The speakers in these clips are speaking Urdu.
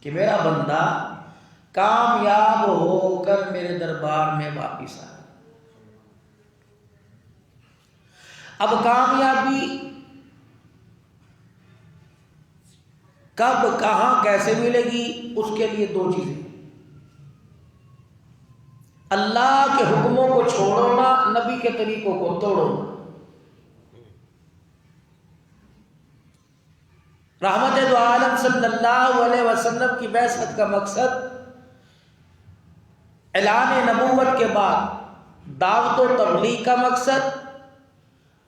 کہ میرا بندہ کامیاب ہو کر میرے دربار میں واپس آئے۔ اب کامیابی کب، کہاں، کیسے ملے گی؟ اس کے لیے دو چیزیں، اللہ کے حکموں کو چھوڑو نا، نبی کے طریقوں کو توڑو نا۔ رحمت دو عالم صلی اللہ علیہ وسلم کی بعثت کا مقصد اعلان نبوت کے بعد دعوت و تبلیغ کا مقصد،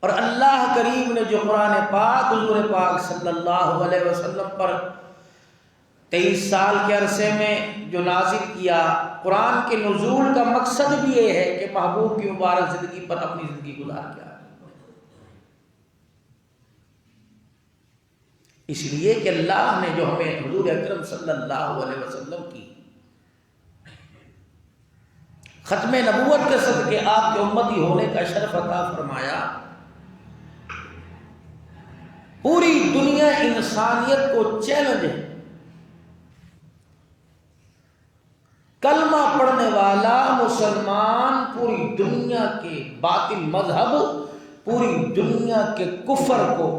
اور اللہ کریم نے جو قرآن پاک حضور پاک صلی اللہ علیہ وسلم پر 23 سال کے عرصے میں جو نازل کیا، قرآن کے نزول کا مقصد بھی یہ ہے کہ محبوب کی مبارک زندگی پر اپنی زندگی گزار کیا، اس لیے کہ اللہ نے جو ہمیں حضور اکرم صلی اللہ علیہ وسلم کی ختم نبوت کے صدقے آپ کے امتی ہونے کا شرف عطا فرمایا، پوری دنیا انسانیت کو چیلنج ہے۔ کلمہ پڑھنے والا مسلمان پوری دنیا کے باطل مذہب، پوری دنیا کے کفر کو،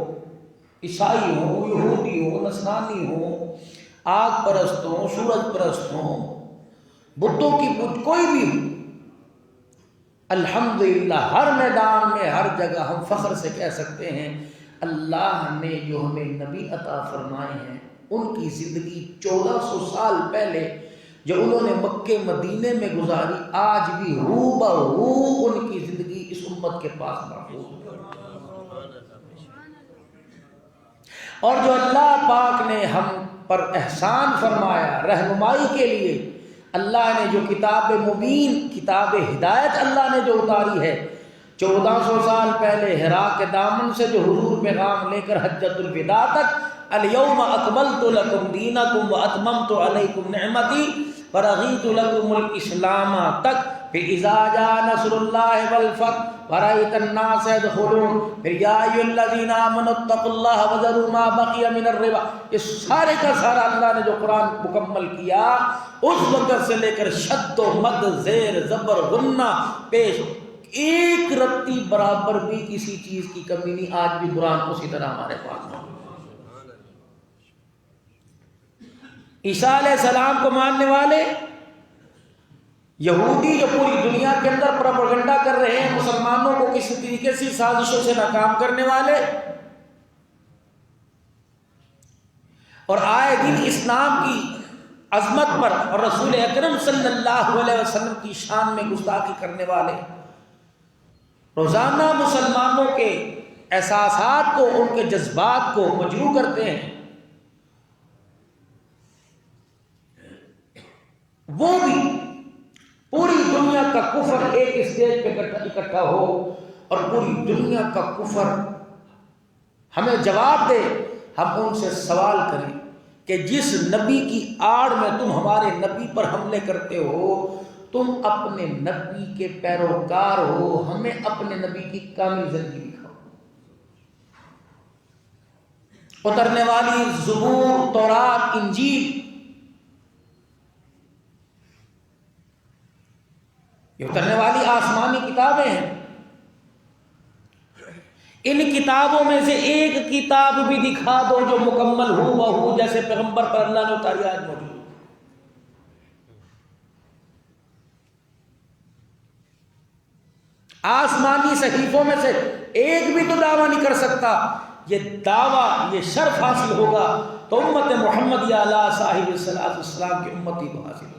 عیسائی ہوں، یہودی ہوں، نصرانی ہوں، آگ پرست ہوں، سورج پرست ہوں، بتوں کی پوجا، کوئی بھی ہو، الحمدللہ ہر میدان میں، ہر جگہ ہم فخر سے کہہ سکتے ہیں اللہ نے جو ہمیں نبی عطا فرمائے ہیں، ان کی زندگی 1400 سال پہلے جو انہوں نے مکے مدینے میں گزاری، آج بھی ہو بہو ان کی زندگی اس امت کے پاس محفوظ ہے۔ اور جو اللہ پاک نے ہم پر احسان فرمایا رہنمائی کے لیے، اللہ نے جو کتاب مبین، کتاب ہدایت اللہ نے جو اتاری ہے 1400 سال پہلے حرا کے دامن سے، جو حضور پیغام لے کر حجۃ الوداع تک، الیوم اکملت لکم دینکم واتممت علیکم نعمتی ورضیت لکم الاسلام تک، پھر اذا جاء نصر اللہ والفتح ورأیت الناس يدخلون، پھر یا ایھا الذین آمنوا اتقوا اللہ وذروا ما بقی من الربا، اس سارے کا سارا اللہ نے جو قرآن مکمل کیا، اس وقت سے لے کر شد و مد، زیر زبر غنہ پیش، ایک رتی برابر بھی کسی چیز کی کمی نہیں، آج بھی قرآن اسی طرح ہمارے پاس ہے۔ عیسیٰ علیہ السلام کو ماننے والے یہودی جو پوری دنیا کے اندر پروپیگنڈا کر رہے ہیں، مسلمانوں کو کسی طریقے سے سازشوں سے ناکام کرنے والے، اور آئے دن اسلام کی عظمت پر اور رسول اکرم صلی اللہ علیہ وسلم کی شان میں گستاخی کرنے والے، روزانہ مسلمانوں کے احساسات کو، ان کے جذبات کو مجروح کرتے ہیں، وہ بھی پوری دنیا کا کفر ایک اسٹیج پہ اکٹھا ہو اور پوری دنیا کا کفر ہمیں جواب دے، ہم ان سے سوال کریں کہ جس نبی کی آڑ میں تم ہمارے نبی پر حملے کرتے ہو، تم اپنے نبی کے پیروکار ہو، ہمیں اپنے نبی کی کامل زندگی دکھاؤ۔ اترنے والی زبور، تورات، انجیل، یہ اترنے والی آسمانی کتابیں ہیں، ان کتابوں میں سے ایک کتاب بھی دکھا دو جو مکمل ہو بہو جیسے پیغمبر پر اللہ نے اتاری آج موجود۔ آسمانی صحیفوں میں سے ایک بھی تو دعویٰ نہیں کر سکتا، یہ دعویٰ، یہ شرف حاصل ہوگا تو امت محمد علیہ صاحب السلام کی امتی کو حاصل ہوگا۔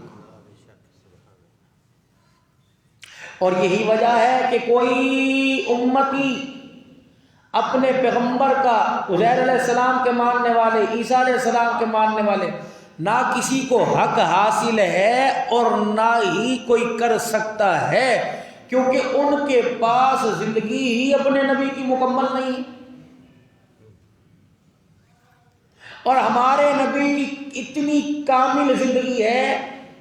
اور یہی وجہ ہے کہ کوئی امتی اپنے پیغمبر کا، عزیر علیہ السلام کے ماننے والے، عیسیٰ علیہ السلام کے ماننے والے، نہ کسی کو حق حاصل ہے اور نہ ہی کوئی کر سکتا ہے، کیونکہ ان کے پاس زندگی ہی اپنے نبی کی مکمل نہیں، اور ہمارے نبی کی اتنی کامل زندگی ہے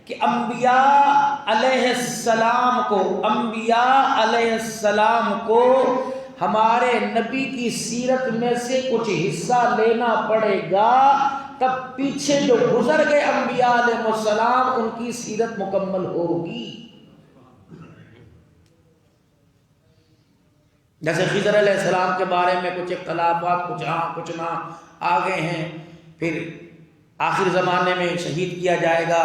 کہ انبیاء علیہ السلام کو ہمارے نبی کی سیرت میں سے کچھ حصہ لینا پڑے گا تب پیچھے جو گزر گئے انبیاء علیہ السلام ان کی سیرت مکمل ہوگی۔ جیسے خضر علیہ السلام کے بارے میں کچھ اختلافات، کچھ ہاں کچھ نہ آ گئے ہیں، پھر آخر زمانے میں شہید کیا جائے گا،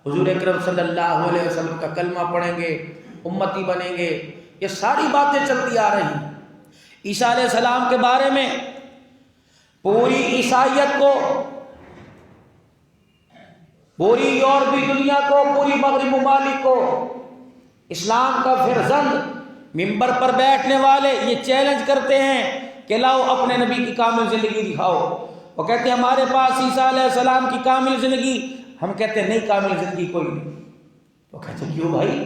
حضور اکرم صلی اللہ علیہ وسلم کا کلمہ پڑھیں گے، امتی بنیں گے، یہ ساری باتیں چلتی آ رہی ہیں۔ عیسیٰ علیہ السلام کے بارے میں پوری عیسائیت کو، پوری یورپی دنیا کو، پوری مغربی ممالک کو اسلام کا فرزند ممبر پر بیٹھنے والے یہ چیلنج کرتے ہیں کہ لاؤ اپنے نبی کی کامل زندگی دکھاؤ۔ وہ کہتے ہیں ہمارے پاس عیسیٰ علیہ السلام کی کامل زندگی، ہم کہتے ہیں نہیں کامل زندگی کوئی نہیں۔ وہ کہتے ہیں کیوں بھائی،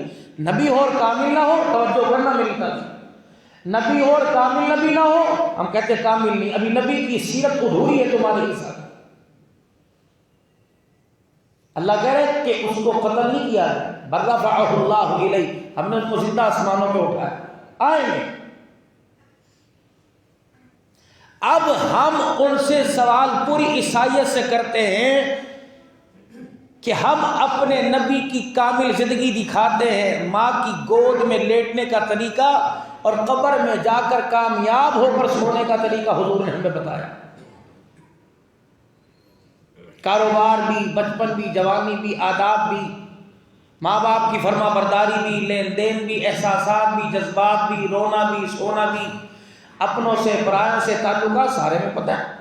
نبی ہو اور کامل نہ ہو، توجہ کرنا میری طرف، نبی ہو اور کامل نبی نہ ہو، ہم کہتے ہیں کامل نہیں، ابھی نبی کی سیرت ادھوری ہے تمہارے عیسیٰ۔ اللہ کہہ رہے کہ اس کو قتل نہیں کیا ہے، بل رفعہ اللہ الیہ، ہم نے اس کو زندہ آسمانوں پہ اٹھایا، آئیں گے۔ اب ہم ان سے سوال پوری عیسائیت سے کرتے ہیں کہ ہم اپنے نبی کی کامل زندگی دکھاتے ہیں، ماں کی گود میں لیٹنے کا طریقہ اور قبر میں جا کر کامیاب ہو کر سونے کا طریقہ حضور نے ہمیں بتایا۔ کاروبار بھی، بچپن بھی، جوانی بھی، آداب بھی، ماں باپ کی فرما برداری بھی، لین دین بھی، احساسات بھی، جذبات بھی، رونا بھی، سونا بھی، اپنوں سے پرائوں سے تعلقات سارے میں پتہ ہے۔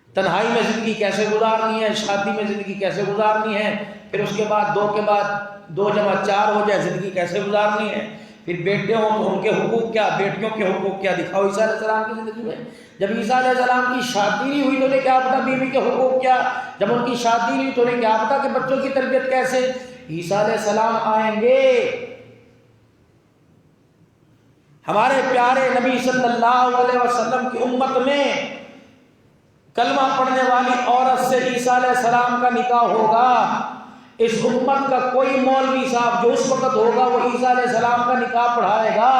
تنہائی میں زندگی کیسے گزارنی ہے، شادی میں زندگی کیسے گزارنی ہے، پھر اس کے بعد دو جمع چار ہو جائے زندگی کیسے گزارنی ہے، پھر بیٹے ہوں تو ان کے حقوق کیا، بیٹیوں کے حقوق کیا، دکھاؤ عیسیٰ علیہ السلام کی زندگی میں۔ جب عیسیٰ علیہ السلام کی شادی نہیں ہوئی تو انہیں کیا پتا بیوی کے حقوق کیا، جب ان کی شادی نہیں ہوئی تو انہیں کیا پتا کہ بچوں کی تربیت کیسے۔ عیسیٰ علیہ السلام آئیں گے، ہمارے پیارے نبی صلی اللہ علیہ وسلم کی امت میں کلمہ پڑھنے والی عورت سے عیسیٰ علیہ السلام کا نکاح ہوگا۔ اس امت کا کوئی مولوی صاحب جو اس وقت ہوگا وہ عیسیٰ علیہ السلام کا نکاح پڑھائے گا،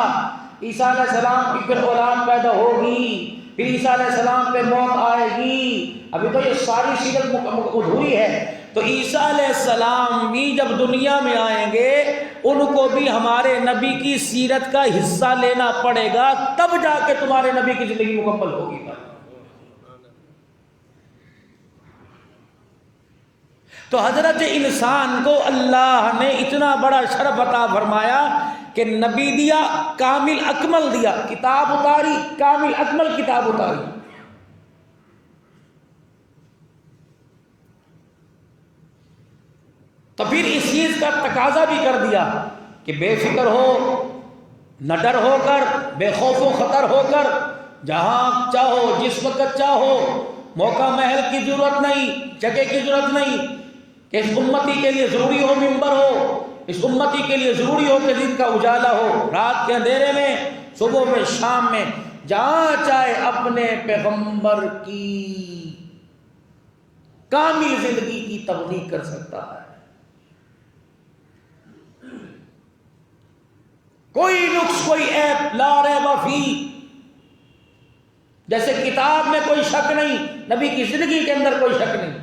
عیسیٰ علیہ السلام کی پھر اولاد پیدا ہوگی، پھر عیسیٰ علیہ السلام پہ موت آئے گی۔ ابھی تو یہ ساری سیرت ادھوری ہے۔ تو عیسیٰ علیہ السلام بھی جب دنیا میں آئیں گے ان کو بھی ہمارے نبی کی سیرت کا حصہ لینا پڑے گا، تب جا کے تمہارے نبی کی زندگی مکمل ہوگی۔ تو حضرت انسان کو اللہ نے اتنا بڑا شرف عطا فرمایا کہ نبی دیا، کامل اکمل دیا، کتاب اتاری، کامل اکمل کتاب اتاری۔ تو پھر اس چیز کا تقاضا بھی کر دیا کہ بے فکر ہو، نہ ڈر ہو کر، بے خوف و خطر ہو کر، جہاں چاہو جس وقت چاہو، موقع محل کی ضرورت نہیں، جگہ کی ضرورت نہیں، کہ اس امتی کے لیے ضروری ہو منبر ہو، اس امتی کے لیے ضروری ہو کہ دن کا اجالا ہو، رات کے اندھیرے میں، صبح میں، شام میں، جہاں چاہے اپنے پیغمبر کی کامل زندگی کی تبلیغ کر سکتا ہے۔ کوئی نقص، کوئی عیب، لا ریب فیہ، جیسے کتاب میں کوئی شک نہیں، نبی کی زندگی کے اندر کوئی شک نہیں۔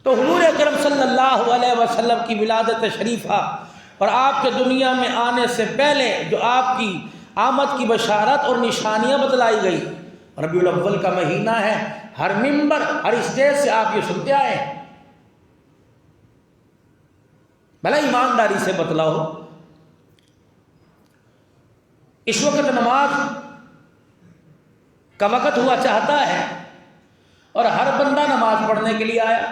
تو حضور اکرم صلی اللہ علیہ وسلم کی ولادت شریفہ اور آپ کے دنیا میں آنے سے پہلے جو آپ کی آمد کی بشارت اور نشانیاں بتلائی گئی، ربیع الاول کا مہینہ ہے، ہر منبر، ہر اسٹیج سے آپ یہ سنتے آئے ہیں۔ بھلا ایمانداری سے بتلاؤ، اس وقت نماز کا وقت ہوا چاہتا ہے اور ہر بندہ نماز پڑھنے کے لیے آیا،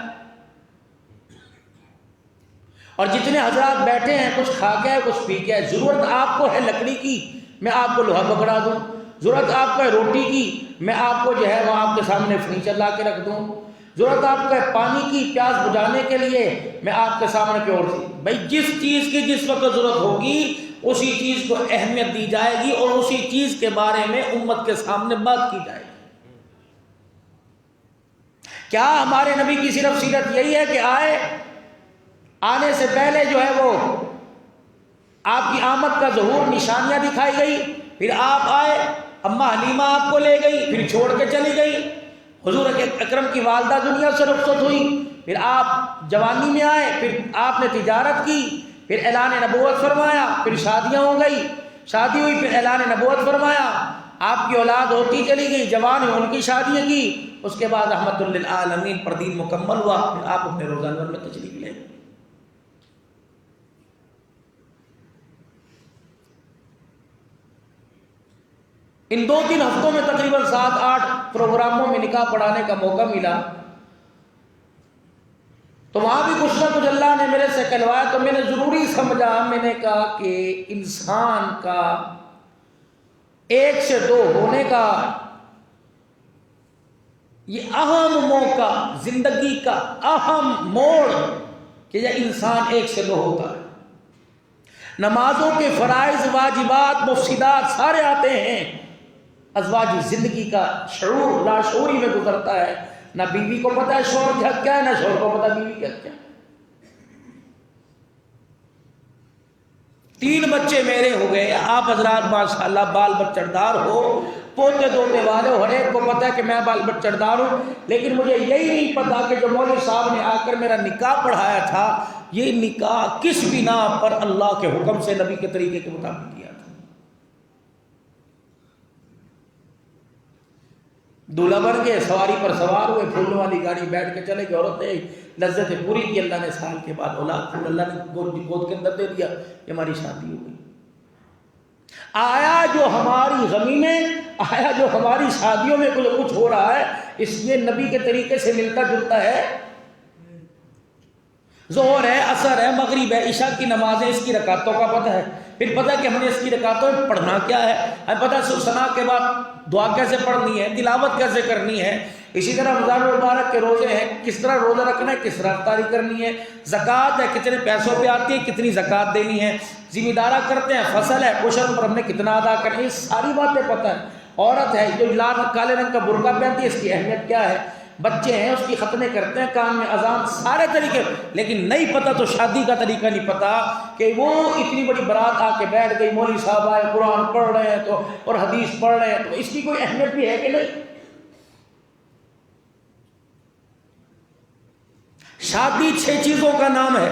اور جتنے حضرات بیٹھے ہیں کچھ کھا کے کچھ پی کے، ضرورت آپ کو ہے لکڑی کی، میں آپ کو لوہا پکڑا دوں، ضرورت آپ کو ہے روٹی کی، میں آپ کو جو ہے وہ آپ کے سامنے فرنیچر لا کے رکھ دوں، ضرورت آپ کو ہے پانی کی، پیاس بجھانے کے لیے میں آپ کے سامنے پیور سی، بھائی جس چیز کی جس وقت ضرورت ہوگی اسی چیز کو اہمیت دی جائے گی اور اسی چیز کے بارے میں امت کے سامنے بات کی جائے گی۔ کیا ہمارے نبی کی صرف سیرت یہی ہے کہ آنے سے پہلے جو ہے وہ آپ کی آمد کا ظہور، نشانیاں دکھائی گئی، پھر آپ آئے، اماں حلیمہ آپ کو لے گئی، پھر چھوڑ کے چلی گئی، حضور اکرم کی والدہ دنیا سے رخصت ہوئی، پھر آپ جوانی میں آئے، پھر آپ نے تجارت کی، پھر اعلان نبوت فرمایا، پھر شادیاں ہو گئی، شادی ہوئی، پھر اعلان نبوت فرمایا، آپ کی اولاد ہوتی چلی گئی، جوان ہوئے ان کی شادیاں کی، اس کے بعد رحمت للعالمین پر دین مکمل ہوا، پھر آپ اپنے روزہ انور میں تشریف لے گئے۔ ان 2-3 ہفتوں میں تقریباً 7-8 پروگراموں میں نکاح پڑھانے کا موقع ملا، تو وہاں بھی کچھ نہ کچھ اللہ نے میرے سے کہلوایا، تو میں نے ضروری سمجھا، میں نے کہا کہ انسان کا 1 سے 2 ہونے کا یہ اہم موقع، زندگی کا اہم موڑ، کہ یہ انسان 1 سے 2 ہوتا ہے۔ نمازوں کے فرائض، واجبات، مفسدات سارے آتے ہیں، ازواجی زندگی کا شعور لاشعوری میں گزرتا ہے، نہ بیوی کو پتہ ہے شوہر کا حق کیا ہے، نہ شوہر کو پتہ بیوی کا حق کیا ہے۔ 3 بچے میرے ہو گئے، آپ حضرات ماشاءاللہ بال بچڑدار ہو، پوتے دوتے والے ہو، ہر ایک کو پتہ ہے کہ میں بال بچڑدار ہوں، لیکن مجھے یہی نہیں پتا کہ جو مولوی صاحب نے آ کر میرا نکاح پڑھایا تھا، یہ نکاح کس بنا پر اللہ کے حکم سے نبی کے طریقے کے مطابق کیا تھا۔ دولہا بن گئے، سواری پر سوار ہوئے، پھولوں والی گاڑی بیٹھ کے چلے گئے، عورت نے لذت پوری کی، اللہ نے سال کے بعد اولاد پھول اللہ نے گود کے اندر دے دیا، یہ ہماری شادی ہو گئی۔ آیا جو ہماری غمی میں، آیا جو ہماری شادیوں میں کچھ ہو رہا ہے، اس میں نبی کے طریقے سے ملتا جلتا ہے؟ ظہر ہے، عصر ہے، مغرب ہے، عشاء کی نمازیں، اس کی رکعتوں کا پتہ ہے، پھر پتہ کہ ہم نے اس کی رکعتوں میں پڑھنا کیا ہے، ہمیں پتہ ہے ثنا کے بعد دعا کیسے پڑھنی ہے، تلاوت کیسے کرنی ہے، اسی طرح رمضان المبارک کے روزے ہیں، کس طرح روزہ رکھنا ہے، کس طرح افطاری کرنی ہے، زکوٰۃ ہے، کتنے پیسوں پہ آتی ہے، کتنی زکوٰۃ دینی ہے، ذمہ دارہ کرتے ہیں، فصل ہے، عشر پر ہم نے کتنا ادا کرنا ہے، یہ ساری باتیں پتہ ہے۔ عورت ہے جو لال کالے رنگ کا برقع پہنتی ہے، اس کی اہمیت کیا ہے، بچے ہیں اس کی ختنے کرتے ہیں، کان میں اذان، سارے طریقے، لیکن نہیں پتہ تو شادی کا طریقہ نہیں پتہ، کہ وہ اتنی بڑی بارات آ کے بیٹھ گئی، مولوی صاحب آئے قرآن پڑھ رہے ہیں تو اور حدیث پڑھ رہے ہیں، تو اس کی کوئی اہمیت بھی ہے کہ نہیں؟ شادی 6 چیزوں کا نام ہے،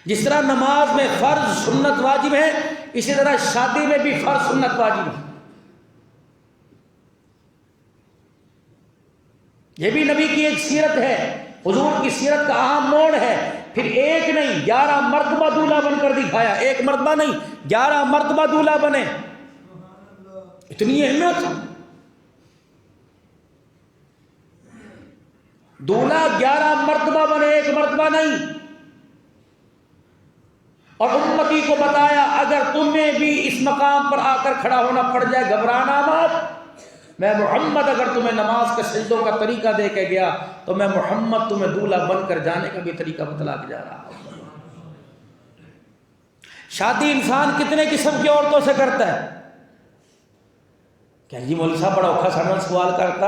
جس طرح نماز میں فرض سنت واجب ہے، اسی طرح شادی میں بھی فرض سنت واجب ہے۔ یہ بھی نبی کی ایک سیرت ہے، حضور کی سیرت کا اہم موڑ ہے۔ پھر ایک نہیں 11 مرتبہ دولہا بن کر دکھایا، ایک مرتبہ نہیں 11 مرتبہ دولہا بنے، اتنی اہمیت۔ دولہا 11 مرتبہ بنے، ایک مرتبہ نہیں، اور امتی کو بتایا اگر تمہیں بھی اس مقام پر آ کر کھڑا ہونا پڑ جائے گھبرانا مت، میں محمد اگر تمہیں نماز کے سجدوں کا طریقہ دے کے گیا تو میں محمد تمہیں دولہا بن کر جانے کا بھی طریقہ بتلا کے جا رہا ہوں۔ شادی انسان کتنے قسم کی عورتوں سے کرتا ہے؟ کہ جی مولوی صاحب بڑا اوکھا ساڑھا سوال کرتا،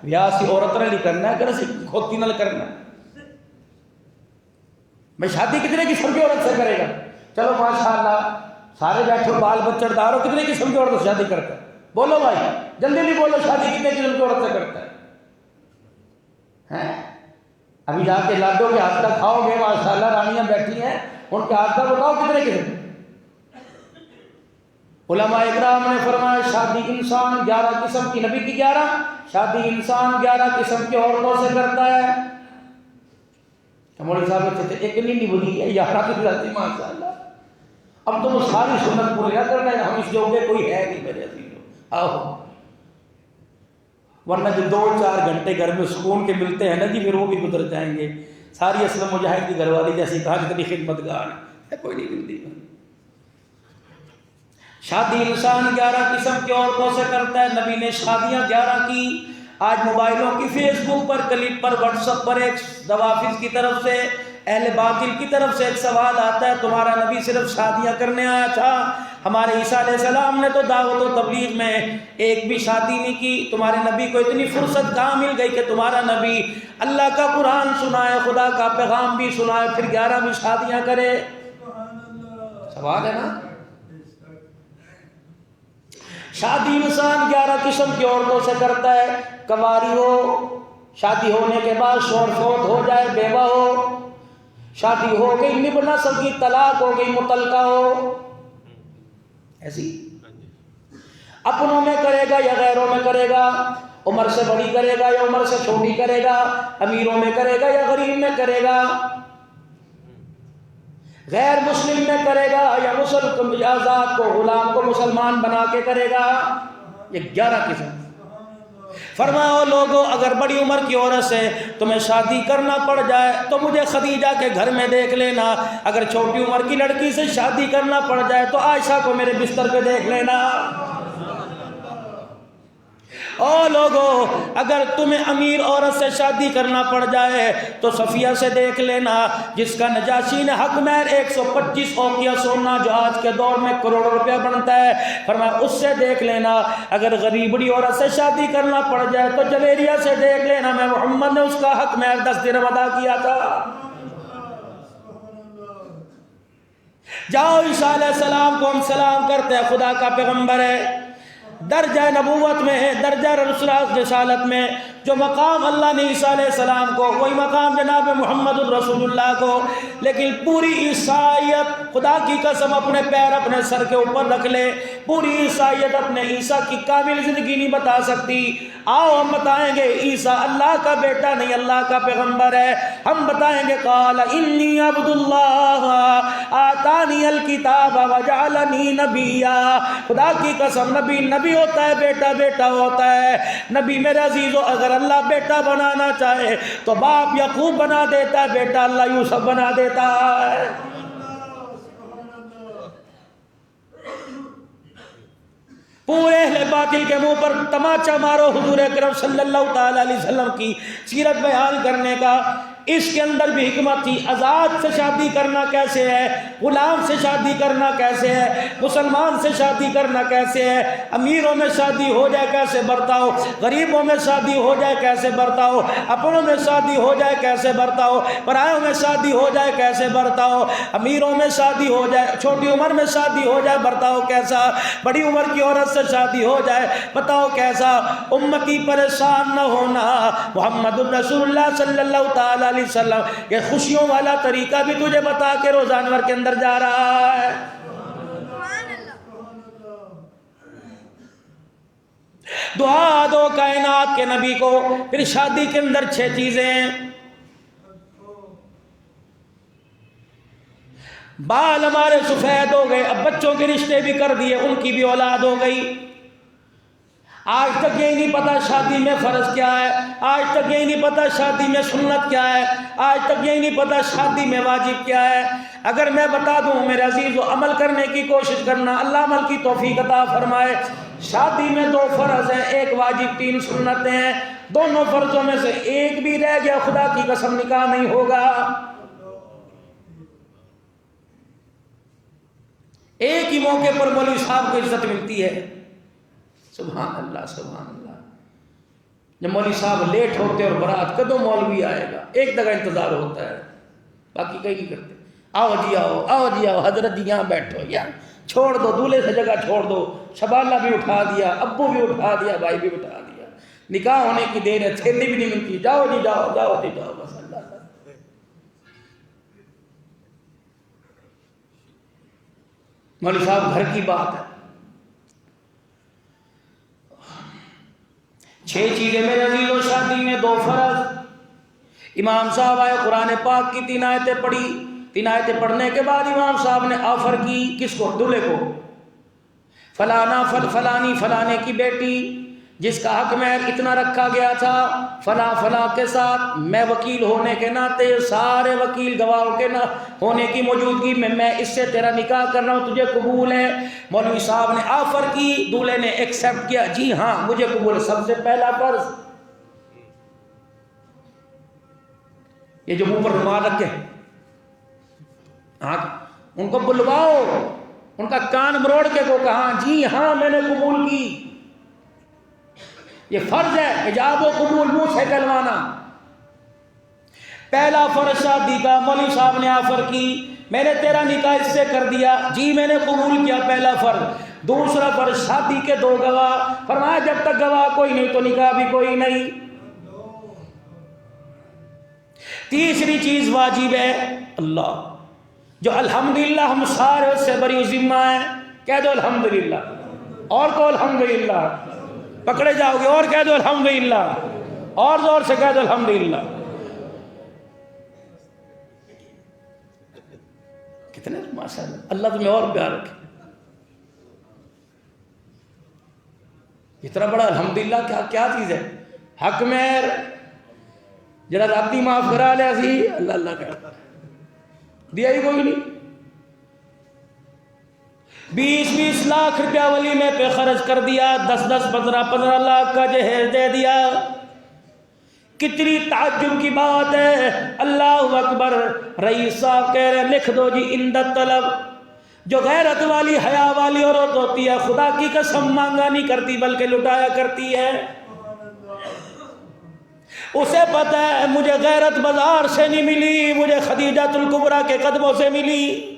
بیاہ سی عورت نے نہیں کرنا ہے، کہ اسی کھوتی نہ کرنا ہے، میں شادی کتنے قسم کی عورت سے کرے گا؟ چلو ماشاءاللہ سارے بیٹھو بال بچڑدار ہو، کتنے قسم کی عورت سے شادی کرتا ہے؟ بولو بھائی جلدی نہیں بولو، شادی کتنے قسم کی عورت سے کرتا ہے؟ ابھی جا کے لادو کے ہاتھ کا کھاؤ گے، ماشاءاللہ رانیاں بیٹھی ہیں، ان کے ہاتھ کا بتاؤ کتنے قسم۔ علماء اکرام نے فرمایا شادی انسان 11 قسم کی، نبی کی 11، شادی انسان 11 قسم کی عورتوں سے کرتا ہے۔ مولوی صاحب کہتے ایک نہیں بولی ہے، 11 کی جاتی ماشاءاللہ، اب تو وہ ساری سنت پوری نہ کرنا ہے، ہم اس جوگے کوئی ہے نہیں میرے عزیزو، آؤ، ورنہ جو 2-4 گھنٹے گھر میں سکون کے ملتے ہیں نا جی، پھر وہ بھی گزر جائیں گے۔ ساری اسلم مجاہد کی گھر والی جیسی کہا کتنی خدمتگار ہے، کوئی نہیں ملتی۔ شادی انسان 11 قسم کی عورتوں سے کرتا ہے، نبی نے شادیاں 11 کی۔ آج موبائلوں کی فیس بک پر، کلپ پر، واٹس ایپ پر ایک دوافظ کی طرف سے، اہل باطل کی طرف سے ایک سوال آتا ہے، تمہارا نبی صرف شادیاں کرنے آیا تھا؟ ہمارے عیسیٰ علیہ السلام نے تو دعوت و تبلیغ میں ایک بھی شادی نہیں کی، تمہارے نبی کو اتنی فرصت کہاں مل گئی کہ تمہارا نبی اللہ کا قرآن سنائے، خدا کا پیغام بھی سنائے، پھر 11 بھی شادیاں کرے؟ سوال ہے نا۔ شادی انسان 11 قسم کی عورتوں سے کرتا ہے، کنواری ہو، شادی ہونے کے بعد شوہر فوت ہو جائے، بیوہ ہو، شادی ہو گئی نب نسل کی، طلاق ہو گئی، مطلقہ ہو، ایسی اپنوں میں کرے گا یا غیروں میں کرے گا، عمر سے بڑی کرے گا یا عمر سے چھوٹی کرے گا، امیروں میں کرے گا یا غریب میں کرے گا، غیر مسلم میں کرے گا یا آزاد کو غلام کو مسلمان بنا کے کرے گا، یہ 11 قسم۔ فرماؤ لوگوں اگر بڑی عمر کی عورت سے تمہیں شادی کرنا پڑ جائے تو مجھے خدیجہ کے گھر میں دیکھ لینا، اگر چھوٹی عمر کی لڑکی سے شادی کرنا پڑ جائے تو عائشہ کو میرے بستر پہ دیکھ لینا۔ او لوگوں اگر تمہیں امیر عورت سے شادی کرنا پڑ جائے تو صفیہ سے دیکھ لینا، جس کا نجاشی نے حق مہر 125 اوقیہ سونا جو آج کے دور میں کروڑوں روپیہ بنتا ہے، فرمایا اس سے دیکھ لینا۔ اگر غریبڑی عورت سے شادی کرنا پڑ جائے تو جویریہ سے دیکھ لینا، میں محمد نے اس کا حق مہر 10 درہم ادا کیا تھا۔ جاؤ عیسیٰ علیہ السلام کو ہم سلام کرتے ہیں، خدا کا پیغمبر ہے، درجہ نبوت میں ہے، درجہ رسالت میں، جو مقام اللہ نے عیسیٰ علیہ السلام کو، وہی مقام جناب محمد الرسول اللہ کو، لیکن پوری عیسائیت خدا کی قسم اپنے پیر اپنے سر کے اوپر رکھ لے، پوری عیسائیت اپنے عیسیٰ کی کامل زندگی نہیں بتا سکتی۔ آؤ ہم بتائیں گے عیسیٰ اللہ کا بیٹا نہیں، اللہ کا پیغمبر ہے۔ ہم بتائیں گے قال انی عبد اللہ آتانی الکتاب وجعلنی نبیا، خدا کی قسم نبی ہوتا ہے، بیٹا بیٹا ہوتا ہے۔ نبی میرے عزیزو اگر اللہ بیٹا بنانا چاہے تو باپ یعقوب بنا دیتا ہے، بیٹا اللہ یوسف بنا دیتا ہے۔ پورے اہل باطل کے منہ پر تماچا مارو حضور اکرم صلی اللہ تعالی علیہ وسلم کی سیرت بیان کرنے کا۔ اس کے اندر بھی حکمت تھی، آزاد سے شادی کرنا کیسے ہے، غلام سے شادی کرنا کیسے ہے، مسلمان سے شادی کرنا کیسے ہے، امیروں میں شادی ہو جائے کیسے برتاؤ، غریبوں میں شادی ہو جائے کیسے برتاؤ، اپنوں میں شادی ہو جائے کیسے برتاؤ، پرایوں میں شادی ہو جائے کیسے برتاؤ، امیروں میں شادی ہو جائے، چھوٹی عمر میں شادی ہو جائے برتاؤ کیسا، بڑی عمر کی عورت سے شادی ہو جائے بتاؤ کیسا۔ امتی پریشان نہ ہونا، محمد الرسول اللہ صلی اللہ تعالی علیہ وسلم یہ خوشیوں والا طریقہ بھی تجھے بتا کے روزہ انور کے اندر جا رہا ہے۔ دعا دو کائنات کے نبی کو۔ پھر شادی کے اندر 6 چیزیں ہیں۔ بال ہمارے سفید ہو گئے، اب بچوں کے رشتے بھی کر دیے، ان کی بھی اولاد ہو گئی۔ آج تک یہی نہیں پتا شادی میں فرض کیا ہے، آج تک یہی نہیں پتا شادی میں سنت کیا ہے، آج تک یہی نہیں پتا شادی میں واجب کیا ہے۔ اگر میں بتا دوں میرے عزیزو، عمل کرنے کی کوشش کرنا، اللہ عمل کی توفیق عطا فرمائے۔ شادی میں 2 فرض ہیں، 1 واجب، 3 سنتیں ہیں۔ دونوں فرضوں میں سے ایک بھی رہ گیا خدا کی قسم نکاح نہیں ہوگا۔ ایک ہی موقع پر مولوی صاحب کو عزت ملتی ہے، سبحان اللہ سبحان اللہ۔ جب مولوی صاحب لیٹ ہوتے اور برات کدوں مولوی آئے گا، ایک جگہ انتظار ہوتا ہے، باقی کہیں نہیں کرتے۔ آؤ جی آؤ، آؤ جی آؤ، حضرت جی یہاں بیٹھو، یار چھوڑ دو، دولہے سے جگہ چھوڑ دو، شبالہ بھی اٹھا دیا، ابو بھی اٹھا دیا، بھائی بھی اٹھا دیا، نکاح ہونے کی دیر ہے، تھیلی بھی نہیں ملتی، جاؤ جی جاؤ، جاؤ جی جاؤ، بس اللہ تعالیٰ۔ مولوی صاحب گھر کی بات ہے۔ 6 چیزیں میرے عزیزو شادی میں، 2 فرض۔ امام صاحب آئے، قرآن پاک کی 3 آیتیں پڑھی، 3 آیتیں پڑھنے کے بعد امام صاحب نے آفر کی، کس کو؟ دولہے کو، فلانا فلانی فلانے کی بیٹی جس کا حق مہر اتنا رکھا گیا تھا فلاں فلاں کے ساتھ، میں وکیل ہونے کے ناطے، سارے وکیل گواہوں کے ہونے کی موجودگی میں اس سے تیرا نکاح کر رہا ہوں، تجھے قبول ہے؟ مولوی صاحب نے آفر کی، دولہے نے ایکسیپٹ کیا، جی ہاں مجھے قبول ہے۔ سب سے پہلا فرض یہ جو منہ پر رومال رکھے، ان کو بلواؤ، ان کا کان مروڑ کے کو کہا جی ہاں میں نے قبول کی۔ یہ فرض ہے، حجاب و قبول منہ سے کہلوانا۔ پہلا فرض شادی کا، مولوی صاحب نے آفر کی، میں نے تیرا نکاح اس سے کر دیا، جی میں نے قبول کیا، پہلا فرض۔ دوسرا فرض شادی کے 2 گواہ، فرمایا جب تک گواہ کوئی نہیں تو نکاح بھی کوئی نہیں۔ تیسری چیز واجب ہے اللہ، جو الحمدللہ ہم سارے اس سے بری ذمہ ہیں، کہہ دو الحمدللہ، اور کو الحمدللہ، پکڑے جاؤ گے، اور کہہ دو الحمدللہ، اور زور سے کہہ دو الحمدللہ۔ کتنے ماشاءاللہ، اللہ تمہیں اور پیار رکھے۔ اتنا بڑا الحمدللہ کیا چیز ہے؟ حق مہر جڑا راتی معاف کرا لیا سی، اللہ اللہ کرتا دیا ہی کوئی نہیں۔ 20-20 لاکھ روپیہ ولیمے پہ خرچ کر دیا، 10-10 15-15 لاکھ کا جہیز دے دیا۔ کتنی تعجب کی بات ہے، اللہ اکبر۔ رئیس صاحب کہہ رہے لکھ دو جی اندت طلب، جو غیرت والی حیا والی عورت ہوتی ہے خدا کی قسم مانگا نہیں کرتی بلکہ لٹایا کرتی ہے۔ اسے پتہ ہے مجھے غیرت بازار سے نہیں ملی، مجھے خدیجۃ الکبریٰ کے قدموں سے ملی۔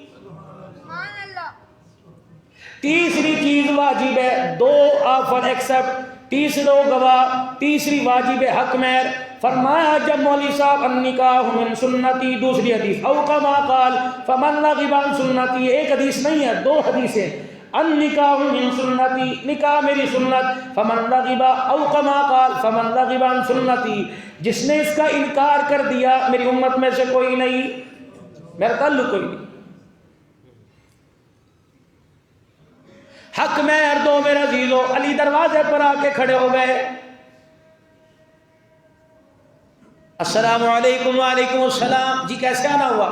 تیسری چیز واجب ہے، 2 آفر ایکسپٹ، تیسرو گواہ، تیسری واجب ہے حق مہر۔ فرمایا جب مولوی صاحب النکاح من سنتی، دوسری حدیث او کما قال فمن رغب عن سنتی، ایک حدیث نہیں ہے 2 حدیثیں، النکاح من سنتی، نکاح میری سنت، فمن رغب او کما قال فمن رغب عن سنتی، جس نے اس کا انکار کر دیا میری امت میں سے کوئی نہیں، میرا تعلق کوئی نہیں۔ حق مہر دو میرے عزیزو۔ علی دروازے پر آ کے کھڑے ہو گئے، السلام علیکم۔ وعلیکم السلام، جی کیسے آنا ہوا؟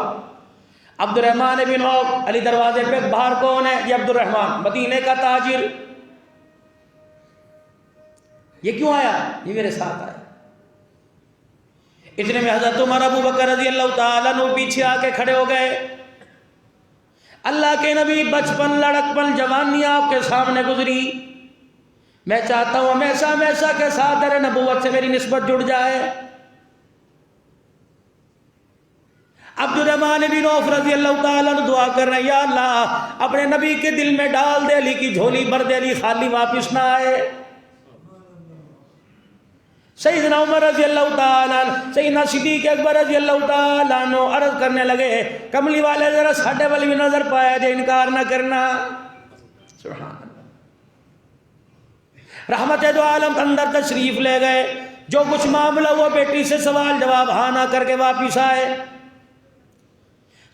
عبد الرحمن بن عوف۔ علی دروازے پہ، باہر کون ہے؟ یہ عبد الرحمن، مدینے کا تاجر۔ یہ کیوں آیا؟ یہ میرے ساتھ آیا۔ اتنے میں حضرت عمر ابو بکر رضی اللہ تعالیٰ عنہ پیچھے آ کے کھڑے ہو گئے۔ اللہ کے نبی، بچپن لڑکپن جوانی آپ کے سامنے گزری، میں چاہتا ہوں ہمیشہ ہمیشہ کے ساتھ در نبوت سے میری نسبت جڑ جائے۔ عبد الرحمن بن عوف رضی اللہ تعالیٰ عنہ دعا کر رہے ہیں، یا اللہ اپنے نبی کے دل میں ڈال دے، علی کی جھولی بھر دے، علی خالی واپس نہ آئے۔ سیدنا عمر رضی اللہ تعالیٰ عنہ، سیدنا صدیق اکبر رضی اللہ تعالیٰ عنہ عرض کرنے لگے، کملی والے ذرا ساڈے والی بھی نظر پایا جے، انکار نہ کرنا۔ سبحان اللہ۔ رحمت دو عالم اندر تشریف لے گئے، جو کچھ معاملہ ہوا بیٹی سے سوال جواب ہاں نہ کر کے واپس آئے۔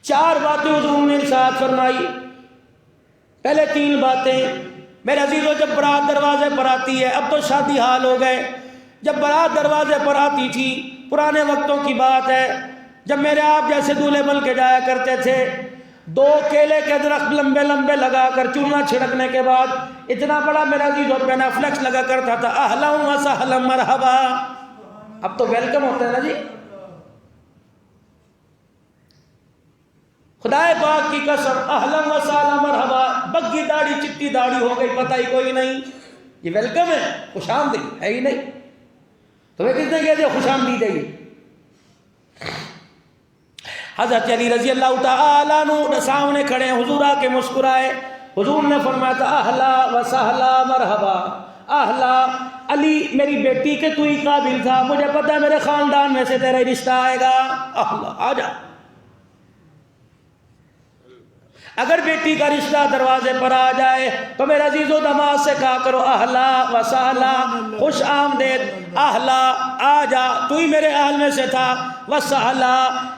4 باتیں حضور نے ارشاد فرمائی۔ پہلے 3 باتیں میرے عزیزوں، جب برات دروازے پر آتی ہے، اب تو شادی حال ہو گئے، جب برات دروازے پر آتی تھی، پرانے وقتوں کی بات ہے، جب میرے آپ جیسے دولہے بن کے جایا کرتے تھے، 2 کیلے کے درخت لمبے لمبے لگا کر چونا چھڑکنے کے بعد اتنا بڑا میرا عزیزوں پہنا فلیکس لگا کرتا تھا، اہلا و سہلا مرحبا۔ اب تو ویلکم ہوتا ہے نا جی، خدا پاک کی قسم، اہلا و سہلا مرحبا، بگی داڑھی چٹی داڑھی ہو گئی، پتہ ہی کوئی نہیں، یہ ویلکم ہے؟ خوش آمدید ہے ہی نہیں، تمہیں کس نے کہہ دیا خوش آمدید ہے یہ؟ حضرت علی رضی اللہ تعالیٰ عنہ سامنے کھڑے ہیں، حضور آ کے مسکرائے، حضور نے فرمایا تھا اہلا و سہلا مرحبا۔ اہلا علی، میری بیٹی کے تو ہی قابل تھا، مجھے پتا ہے میرے خاندان میں سے تیرا رشتہ آئے گا، اہلا آ جا۔ اگر بیٹی کا رشتہ دروازے پر آ جائے تو میرے عزیز و دماغ سے کہا کرو اہلا و سہلا، خوش آمدید، اہلا آ جا، تو ہی میرے اہل میں سے تھا، و سہلا،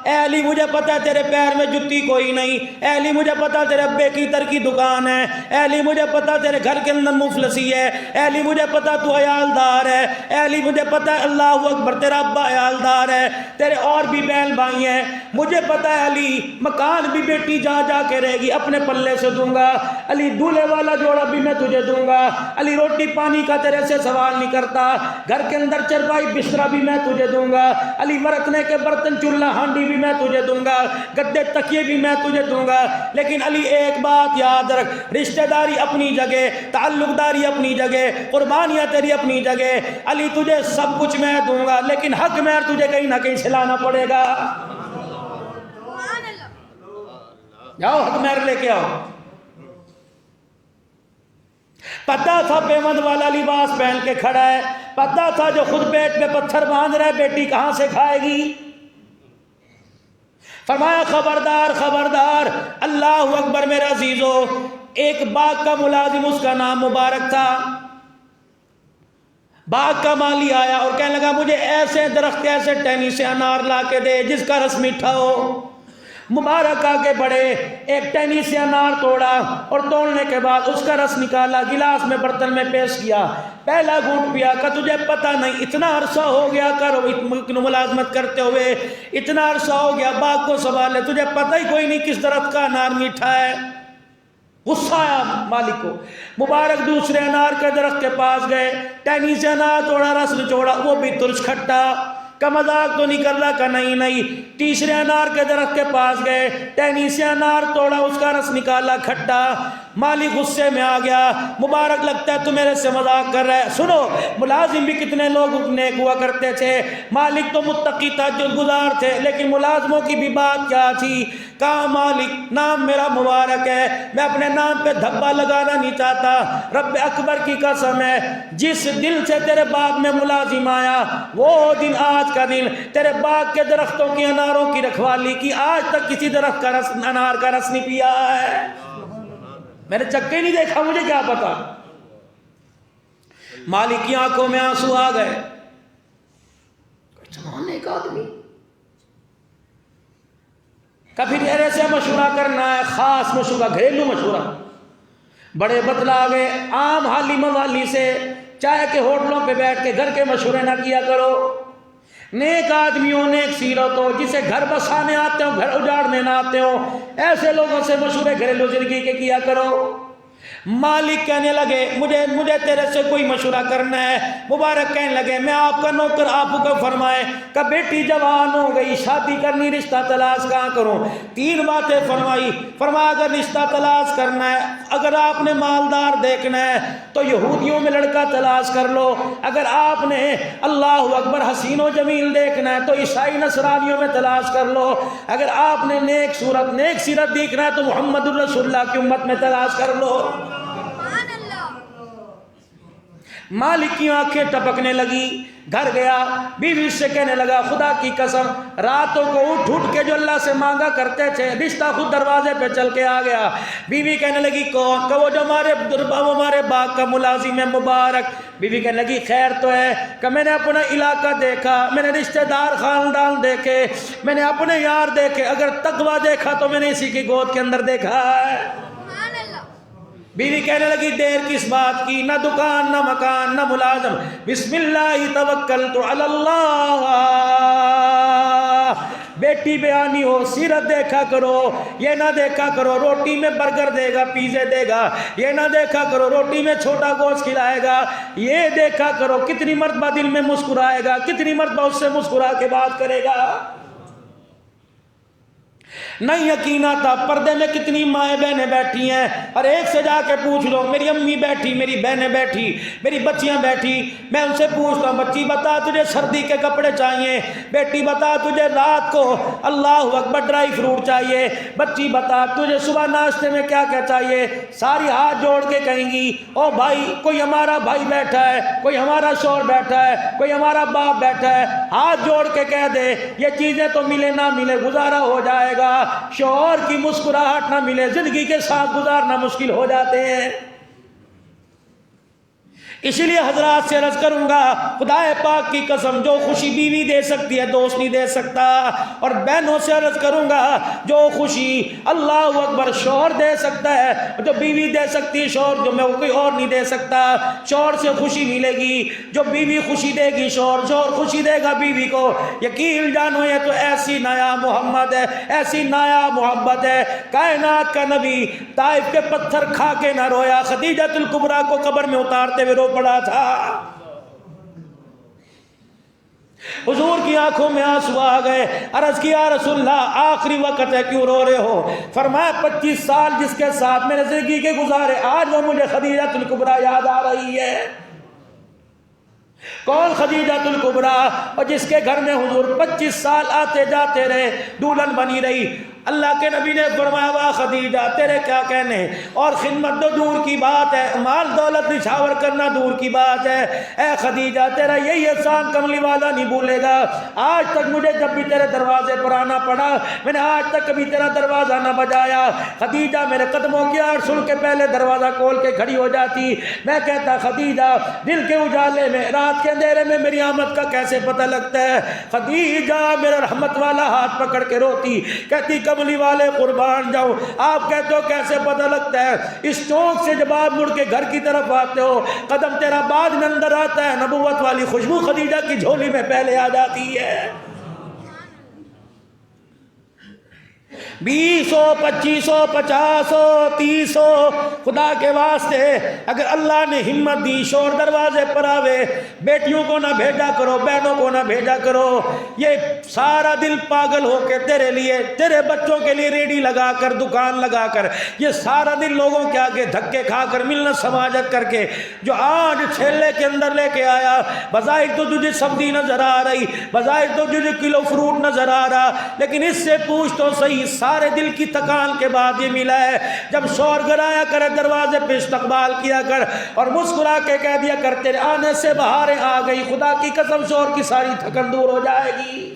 اے علی مجھے پتا تیرے پیر میں جتی کوئی نہیں، اے علی مجھے پتا تیرے ابے کی تر کی دکان ہے، اے علی مجھے پتا تیرے گھر کے اندر مفلسی ہے، اے علی مجھے پتا تو عیالدار ہے، اے علی مجھے پتا ہے اللہ اکبر تیرا ابا عیالدار ہے، تیرے اور بھی بہن بھائی ہیں، مجھے پتا ہے علی مکان بھی بیٹی جا جا کے رہے گی اپنے پلے سے دوں گا، علی دولہے والا جوڑا بھی میں تجھے دوں گا، علی روٹی پانی کا تیرے سے سوال نہیں کرتا، گھر کے اندر چرپائی بسترا بھی میں تجھے دوں گا، علی مرکنے کے برتن چولہا ہانڈی بھی میں تجھے دوں گا، گدے تکیے بھی میں تجھے دوں گا، لیکن علی ایک بات یاد رکھ، رشتہ داری اپنی جگہ، تعلق داری اپنی جگہ، قربانیاں تیری اپنی جگہ، علی تجھے سب کچھ میں دوں گا، لیکن حق مہر تجھے کہیں نہ کہیں سلانا پڑے گا، جاؤ حق مہر لے کے آؤ۔ پتا تھا پیمند والا لباس پہن کے کھڑا ہے، پتا تھا جو خود پیٹ پہ پتھر باندھ رہا ہے بیٹی کہاں سے کھائے گی۔ فرمایا خبردار خبردار، اللہ اکبر میرے عزیزو۔ ایک باغ کا ملازم، اس کا نام مبارک تھا، باغ کا مالی آیا اور کہنے لگا مجھے ایسے درخت، ایسے ٹہنی سے انار لا کے دے جس کا رس میٹھا ہو۔ مبارک آگے بڑھے، ایک ٹہنی سے انار توڑا اور توڑنے کے بعد اس کا رس نکالا، گلاس میں برتن میں پیش کیا، پہلا گھونٹ پیا۔ کہ تجھے پتہ نہیں اتنا عرصہ ہو گیا کرو ملازمت کرتے ہوئے، اتنا عرصہ ہو گیا باغ کو سنبھالے، تجھے پتہ ہی کوئی نہیں کس درخت کا انار میٹھا ہے۔ غصہ آیا مالک کو۔ مبارک دوسرے انار کے درخت کے پاس گئے، ٹہنی سے انار توڑا، رس نچوڑا، وہ بھی ترش کھٹا۔ کا مذاق تو نہیں کر رہا، کہ نہیں نہیں۔ تیسرے انار کے درخت کے پاس گئے، ٹہنی سے انار توڑا، اس کا رس نکالا، کھٹا۔ مالک غصے میں آ گیا، مبارک لگتا ہے تو میرے سے مذاق کر رہا ہے۔ سنو، ملازم بھی کتنے لوگ نیک ہوا کرتے تھے، مالک تو متقی تہجد گزار تھے، لیکن ملازموں کی بھی بات کیا تھی۔ کہا مالک نام میرا مبارک ہے، میں اپنے نام پہ دھبا لگانا نہیں چاہتا، رب اکبر کی قسم ہے جس دل سے تیرے باغ میں ملازم آیا وہ دن آج کا دن، تیرے باغ کے درختوں کی اناروں کی رکھوالی کی، آج تک کسی درخت کا رس، انار کا رس نہیں پیا ہے، میں نے چکے نہیں دیکھا، مجھے کیا پتا۔ مالک کی آنکھوں میں آنسو آ گئے۔ ایک آدمی کبھی ڈیرے سے مشورہ کرنا ہے، خاص مشورہ، گھریلو مشورہ، بڑے بتلا گئے، عام حالی موالی سے چائے کے ہوٹلوں پہ بیٹھ کے گھر کے مشورے نہ کیا کرو۔ نیک آدمیوں، نیک سیرت ہو، جسے گھر بسانے آتے ہو، گھر اجاڑنے نہ آتے ہو، ایسے لوگوں سے مشورے گھریلو زندگی کے کیا کرو۔ مالک کہنے لگے مجھے تیرے سے کوئی مشورہ کرنا ہے۔ مبارک کہنے لگے میں آپ کا نوکر، آپ کو فرمائے کہ بیٹی جوان ہو گئی، شادی کرنی، رشتہ تلاش کہاں کروں؟ تین باتیں فرمائی۔ فرمایا اگر رشتہ تلاش کرنا ہے، اگر آپ نے مالدار دیکھنا ہے تو یہودیوں میں لڑکا تلاش کر لو، اگر آپ نے اللہ اکبر حسین و جمیل دیکھنا ہے تو عیسائی نصرانیوں میں تلاش کر لو، اگر آپ نے نیک صورت، نیک سیرت دیکھنا ہے تو محمد الرسول اللہ کی امت میں تلاش کر لو۔ مالک کی آنکھیں ٹپکنے لگی، گھر گیا، بیوی سے کہنے لگا خدا کی قسم راتوں کو اٹھ اٹھ کے جو اللہ سے مانگا کرتے تھے، رشتہ خود دروازے پہ چل کے آ گیا۔ بیوی کہنے لگی کون؟ کہ وہ جو ہمارے باغ کا ملازم ہے مبارک۔ بیوی کہنے لگی خیر تو ہے؟ کہ میں نے اپنا علاقہ دیکھا، میں نے رشتہ دار خاندان دیکھے، میں نے اپنے یار دیکھے، اگر تقویٰ دیکھا تو میں نے اسی کی گود کے اندر دیکھا ہے۔ بیوی کہنے لگی دیر کس بات کی، نہ دکان نہ مکان نہ ملازم، بسم اللہ توکلت علی اللہ۔ بیٹی بیانی ہو، سیرت دیکھا کرو، یہ نہ دیکھا کرو روٹی میں برگر دے گا، پیزے دے گا، یہ نہ دیکھا کرو روٹی میں چھوٹا گوشت کھلائے گا، یہ دیکھا کرو کتنی مرتبہ دل میں مسکرائے گا، کتنی مرتبہ اس سے مسکرا کے بات کرے گا۔ نہیں یقین آتا پردے میں کتنی مائیں بہنیں بیٹھی ہیں، اور ایک سے جا کے پوچھ لو، میری امی بیٹھی، میری بہنیں بیٹھی، میری بچیاں بیٹھی، میں ان سے پوچھتا ہوں بچی بتا تجھے سردی کے کپڑے چاہیے، بیٹی بتا تجھے رات کو اللہ اکبر ڈرائی فروٹ چاہیے، بچی بتا تجھے صبح ناشتے میں کیا کیا چاہیے، ساری ہاتھ جوڑ کے کہیں گی او بھائی، کوئی ہمارا بھائی بیٹھا ہے، کوئی ہمارا شوہر بیٹھا ہے، کوئی ہمارا باپ بیٹھا ہے، ہاتھ جوڑ کے کہہ دے یہ چیزیں تو ملے نہ ملے گزارا ہو جائے گا، شوہر کی مسکراہٹ نہ ملے زندگی کے ساتھ گزارنا مشکل ہو جاتے ہیں۔ اسی لیے حضرات سے عرض کروں گا خدا پاک کی قسم جو خوشی بیوی دے سکتی ہے دوست نہیں دے سکتا، اور بہنوں سے عرض کروں گا جو خوشی اللہ اکبر شوہر دے سکتا ہے، جو بیوی دے سکتی ہے شوہر جو میں کوئی اور نہیں دے سکتا۔ شوہر سے خوشی ملے گی، جو بیوی خوشی دے گی شوہر خوشی دے گا بیوی کو۔ یقین جانو یہ تو ایسی نیا محمد ہے، ایسی نیا محبت ہے، کائنات کا نبی طائف کے پتھر کھا کے نہ رویا، خدیجہ الکبریٰ کو قبر میں اتارتے ہوئے رو پڑا تھا۔ حضور کی آنکھوں میں آنسو آ گئے، عرض کیا رسول اللہ آخری وقت ہے کیوں رو رہے ہو؟ فرمایا 25 سال جس کے ساتھ میں نے زندگی کے گزارے، آج وہ مجھے خدیجہ الکبریٰ یاد آ رہی ہے۔ کون خدیجہ الکبریٰ؟ اور جس کے گھر میں حضور 25 سال آتے جاتے رہے، دلہن بنی رہی، اللہ کے نبی نے فرمایا واہ خدیجہ تیرے کیا کہنے ہیں، اور خدمت تو دور کی بات ہے، مال دولت نچھاور کرنا دور کی بات ہے، اے خدیجہ تیرا یہی احسان کملی والا نہیں بھولے گا۔ آج تک مجھے جب بھی تیرے دروازے پر آنا پڑا میں نے آج تک کبھی تیرا دروازہ نہ بجایا۔ خدیجہ میرے قدموں کی آواز سن کے پہلے دروازہ کھول کے کھڑی ہو جاتی۔ میں کہتا خدیجہ دل کے اجالے میں رات کے اندھیرے میں میری آمد کا کیسے پتہ لگتا ہے؟ خدیجہ میرا رحمت والا ہاتھ پکڑ کے روتی، کہتی کملی والے قربان جاؤ، آپ کہتے ہو کیسے پتہ لگتا ہے؟ اس چوک سے جب آپ مڑ کے گھر کی طرف آتے ہو قدم تیرا بعد میں اندر آتا ہے، نبوت والی خوشبو خدیجہ کی جھولی میں پہلے آ جاتی ہے۔ 20 ہو 25 ہو 50 ہو 30 ہو، خدا کے واسطے اگر اللہ نے ہمت دی شور دروازے پر آوے، بیٹیوں کو نہ بھیجا کرو، بہنوں کو نہ بھیجا کرو۔ یہ سارا دل پاگل ہو کے تیرے لیے، تیرے بچوں کے لیے ریڈی لگا کر، دکان لگا کر، یہ سارا دن لوگوں کے آگے دھکے کھا کر، ملت سماجت کر کے جو آج ٹھیلے کے اندر لے کے آیا، بظاہر تو تجھے سبزی نظر آ رہی، بظاہر تو تجھے کلو فروٹ نظر آ رہا، لیکن اس سے پوچھ تو صحیح سارے دل کی تکان کے بعد یہ ملا ہے۔ جب شور گرایا کر دروازے پہ استقبال کیا کر اور مسکرا کے کہہ دیا کر تیرے آنے سے بہاریں آ گئی، خدا کی قسم شور کی ساری تھکن دور ہو جائے گی۔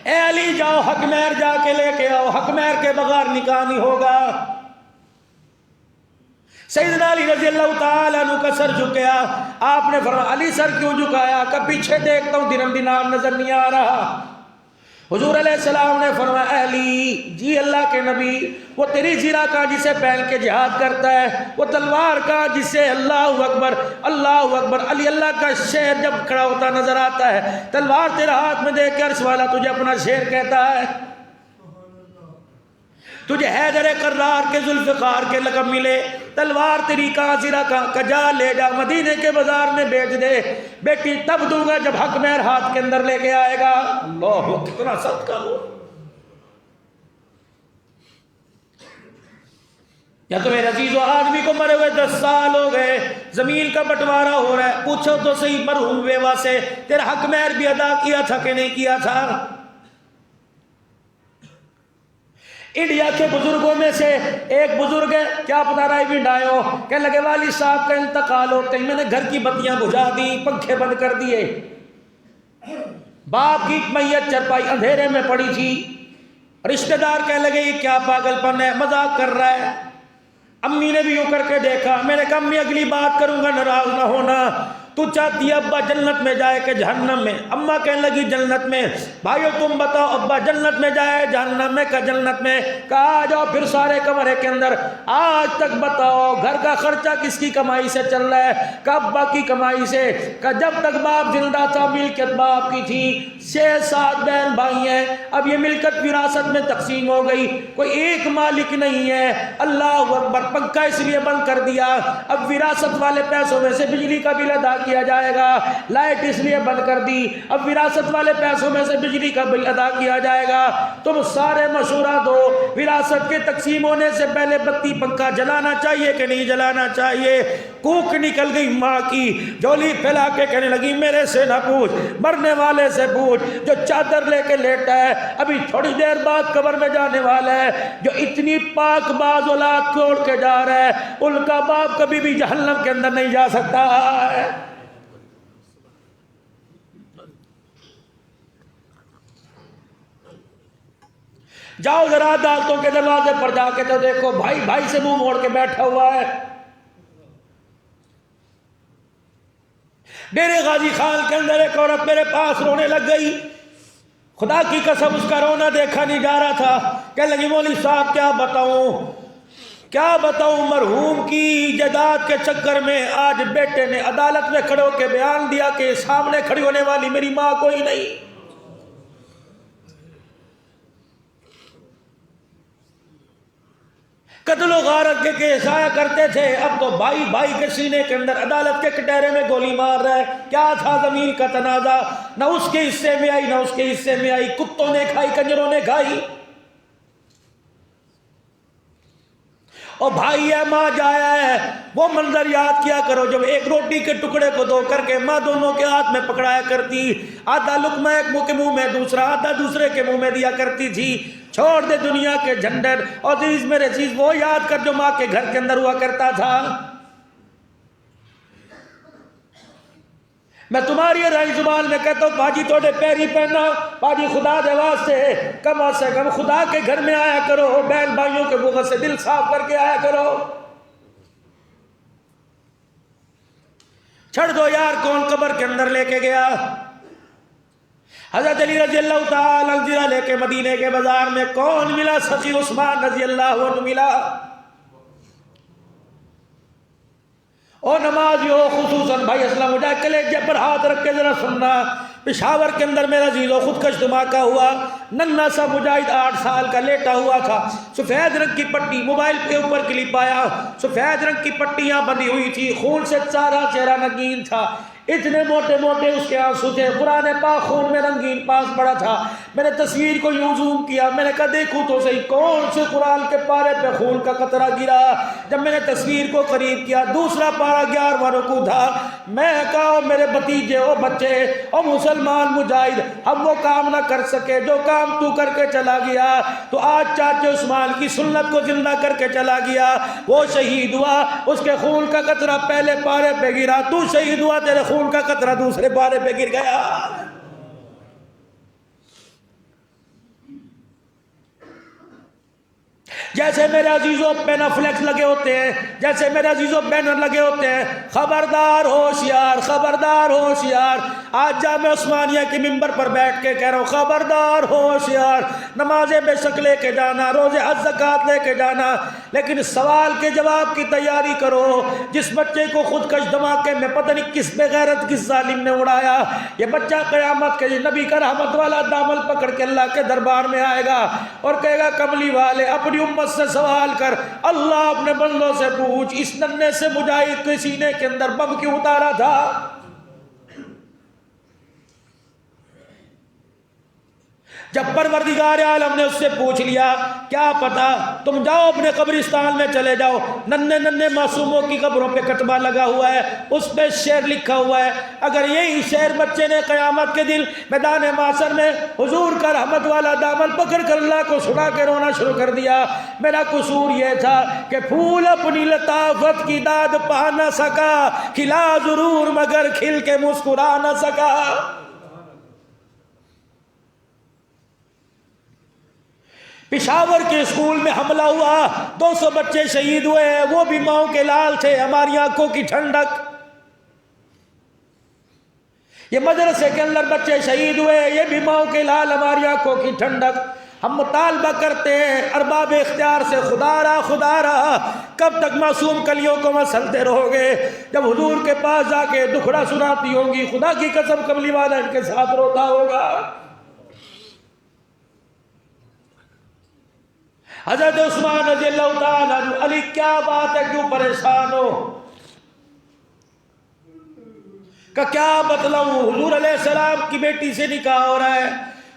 اے علی جاؤ حق مہر جا کے لے کے آؤ، حق مہر کے بغیر نکاح نہیں ہوگا۔ سیدنا علی رضی اللہ تعالیٰ عنہ کا سر جھکیا، آپ نے فرمایا علی سر کیوں جھکایا؟ کہ پیچھے دیکھتا ہوں درہم دینار نظر نہیں آ رہا۔ حضور علیہ السلام نے فرمایا اے علی، جی اللہ کے نبی، وہ تیری زیرہ کا جسے پہن کے جہاد کرتا ہے، وہ تلوار کا جسے اللہ اکبر اللہ اکبر، علی اللہ کا شیر جب کھڑا ہوتا نظر آتا ہے، تلوار تیرا ہاتھ میں دیکھ کے عرش والا تجھے اپنا شیر کہتا ہے، تجھے حیدر کرار کے ذوالفقار کے لقب ملے، تلوار تیری کہاں زیرہ کہاں، کجا لے جا مدینے کے بازار میں بیچ دے، بیٹی تب دوں گا جب حق مہر ہاتھ کے اندر لے کے آئے گا۔ اللہ کتنا صدقہ ہو۔ یا تو میرے عزیزو آدمی کو مرے ہوئے 10 سال ہو گئے، زمین کا بٹوارا ہو رہا ہے، پوچھو تو صحیح مرحوم بیوہ سے تیرا حق مہر بھی ادا کیا تھا کہ نہیں کیا تھا؟ انڈیا کے بزرگوں میں سے ایک بزرگ ہے، کیا پتا رائے بھی ڈائیو، کہنے لگے والد صاحب کا انتقال ہوتے ہی میں نے گھر کی بتیاں بجھا دی، پنکھے بند کر دیے، باپ کی میت چرپائی اندھیرے میں پڑی تھی، رشتہ دار کہنے لگے یہ کیا پاگل پن ہے، مذاق کر رہا ہے۔ امی نے بھی یوں کر کے دیکھا، میں نے کہا امی اگلی بات کروں گا ناراض نہ ہونا، تو چاہتی ہے ابا جنت میں جائے کہ جہنم میں؟ اماں کہنے لگی جنت میں۔ بھائیو تم بتاؤ ابا جنت میں جائے جہنم میں کہ جنت میں؟ کہا آ جاؤ پھر سارے کمرے کے اندر، آج تک بتاؤ گھر کا خرچہ کس کی کمائی سے چل رہا ہے؟ کہ ابا کی کمائی سے۔ کہ جب تک باپ زندہ تھا ملکت باپ کی تھی، 6-7 بہن بھائی ہیں، اب یہ ملکت وراثت میں تقسیم ہو گئی، کوئی ایک مالک نہیں ہے۔ اللہ اکبر، پنکھا اس لیے بند کر دیا، اب وراثت والے پیسوں میں سے بجلی کا بل ادا کیا جائے گا، لائٹ اس لیے بند کر دی، اب وراثت والے پیسوں میں سے بجلی کا بل ادا کیا جائے گا۔ تم سارے مشورہ دو، وراثت کے تقسیم ہونے سے پہلے بتی پنکھا جلانا چاہیے کہ نہیں جلانا چاہیے؟ کوک نکل گئی ماں کی، جولی پھیلا کے کہنے لگی میرے سے نہ پوچھ، مرنے والے سے پوچھ، جو چادر لے کے لیٹا ہے ابھی تھوڑی دیر بعد قبر میں جانے والا ہے، جو اتنی پاک باز اولاد چھوڑ کے جا رہا ہے، ان کا باپ کبھی بھی جہنم کے اندر نہیں جا سکتا ہے۔ جاؤ ذرا عدالتوں کے دروازے پر جا کے تو دیکھو بھائی بھائی سے منہ موڑ کے بیٹھا ہوا ہے۔ ڈیرے غازی خان کے اندر ایک عورت میرے پاس رونے لگ گئی، خدا کی قسم اس کا رونا دیکھا نہیں جا رہا تھا۔ کہنے لگی مولوی صاحب کیا بتاؤں مرحوم کی جائیداد کے چکر میں آج بیٹے نے عدالت میں کھڑے ہو کے بیان دیا کہ سامنے کھڑی ہونے والی میری ماں کوئی نہیں۔ قتل و غارت کے کیس آیا کرتے تھے، اب تو بھائی بھائی کے سینے کے اندر عدالت کے کٹہرے میں گولی مار رہا ہے۔ کیا تھا زمین کا تنازع، نہ اس کے حصے میں آئی نہ اس کے حصے میں آئی، کتوں نے کھائی کنجروں نے کھائی۔ اور بھائی ہے ماں جایا ہے، وہ منظر یاد کیا کرو جب ایک روٹی کے ٹکڑے کو دھو کر کے ماں دونوں کے ہاتھ میں پکڑایا کرتی، آدھا لقمہ ایک منہ کے منہ میں، دوسرا آدھا دوسرے کے منہ میں دیا کرتی تھی۔ چھوڑ دے دنیا کے جھنڈٹ، اور عزیز میرے عزیز وہ یاد کر جو ماں کے گھر کے اندر ہوا کرتا تھا۔ میں تمہاری رائے زبان میں کہتا ہوں باجی توڑے پیری پہنا، باجی خدا دے واسطے کم از کم خدا کے گھر میں آیا کرو، بہن بھائیوں کے بغض سے دل صاف کر کے آیا کرو۔ چھڑ دو یار کون قبر کے اندر لے کے گیا۔ حضرت علی رضی اللہ تعالی عنہ لے کے مدینے کے بازار میں کون ملا؟ سخی عثمان رضی اللہ عنہ ملا۔ اور نمازی ہو خصوصاً بھائی اسلام مجاہد کلیجے پر ہاتھ رکھ کے ذرا سننا، پشاور کے اندر میرا عزیزو خودکش دھماکہ ہوا، ننھا سا مجاہد 8 سال کا لیٹا ہوا تھا، سفید رنگ کی پٹی، موبائل کے اوپر کلپ آیا، سفید رنگ کی پٹیاں بندھی ہوئی تھی، خون سے سارا چہرہ رنگین تھا، اتنے موٹے موٹے اس کے آنسو تھے، قرآن پاک خون میں رنگین پاس پڑا تھا۔ میں نے تصویر کو یوں زوم کیا، میں نے کہا دیکھوں تو صحیح کون سے قرآن کے پارے پہ خون کا قطرہ گرا۔ جب میں نے تصویر کو قریب کیا، دوسرا پارہ 11واں رکوع تھا۔ میں کہا میرے بھتیجے او بچے او مسلمان مجاہد، ہم وہ کام نہ کر سکے جو کام تو کر کے چلا گیا، تو آج چاچے عثمان کی سنت کو زندہ کر کے چلا گیا، وہ شہید ہوا، اس کے خون کا قطرہ پہلے پارے پہ گرا، تو شہید ہوا، تیرے خون کا قطرہ دوسرے پارے پہ گر گیا۔ جیسے میرے عزیزوں پینا فلیکس لگے ہوتے ہیں، جیسے میرے عزیزوں بینر لگے ہوتے ہیں، خبردار ہوشیار، خبردار ہوشیار۔ آج جامع عثمانیہ کی منبر پر بیٹھ کے کہہ رہا ہوں خبردار ہوشیار، نمازیں بے شک لے کے جانا، روزے حج زکات لے کے جانا، لیکن سوال کے جواب کی تیاری کرو۔ جس بچے کو خودکش دھماکے میں پتہ نہیں کس بے غیرت کس ظالم نے اڑایا، یہ بچہ قیامت کے نبی کا رحمت والا دامن پکڑ کے اللہ کے دربار میں آئے گا اور کہے گا کملی والے اپنی امت سے سوال کر، اللہ اپنے بندوں سے پوچھ اس ننھے سے مجاہد کے سینے کے اندر بم کیوں اتارا تھا؟ جب پروردگار عالم نے اس سے پوچھ لیا کیا پتا، تم جاؤ اپنے قبرستان میں چلے جاؤ، ننھے ننھے معصوموں کی قبروں پہ کتبہ لگا ہوا ہے، اس پہ شعر لکھا ہوا ہے، اگر یہی شعر بچے نے قیامت کے دن میدان محشر میں حضور کا رحمت والا دامن پکڑ کر اللہ کو سنا کے رونا شروع کر دیا، میرا قصور یہ تھا کہ پھول اپنی لطافت کی داد پا نہ سکا، کھلا ضرور مگر کھل کے مسکرا نہ سکا۔ پشاور کے اسکول میں حملہ ہوا، 200 بچے شہید ہوئے ہیں، وہ بھی ماؤں کے لال تھے، ہماری آنکھوں کی ٹھنڈک۔ یہ مدرسے کے اندر بچے شہید ہوئے، یہ بھی ماؤں کے لال، ہماری آنکھوں کی ٹھنڈک۔ ہم مطالبہ کرتے ہیں ارباب اختیار سے، خدا رہا کب تک معصوم کلیوں کو مسلتے رہو گے؟ جب حضور کے پاس جا کے دکھڑا سناتی ہوں گی، خدا کی قسم کملی والا ان کے ساتھ روتا ہوگا۔ حضرت عثمان رضی اللہ تعالیٰ عنہ، علی کیا بات ہے کیوں پریشان ہو؟ کہ کیا بتلاؤں، حضور علیہ السلام کی بیٹی سے نکاح ہو رہا ہے،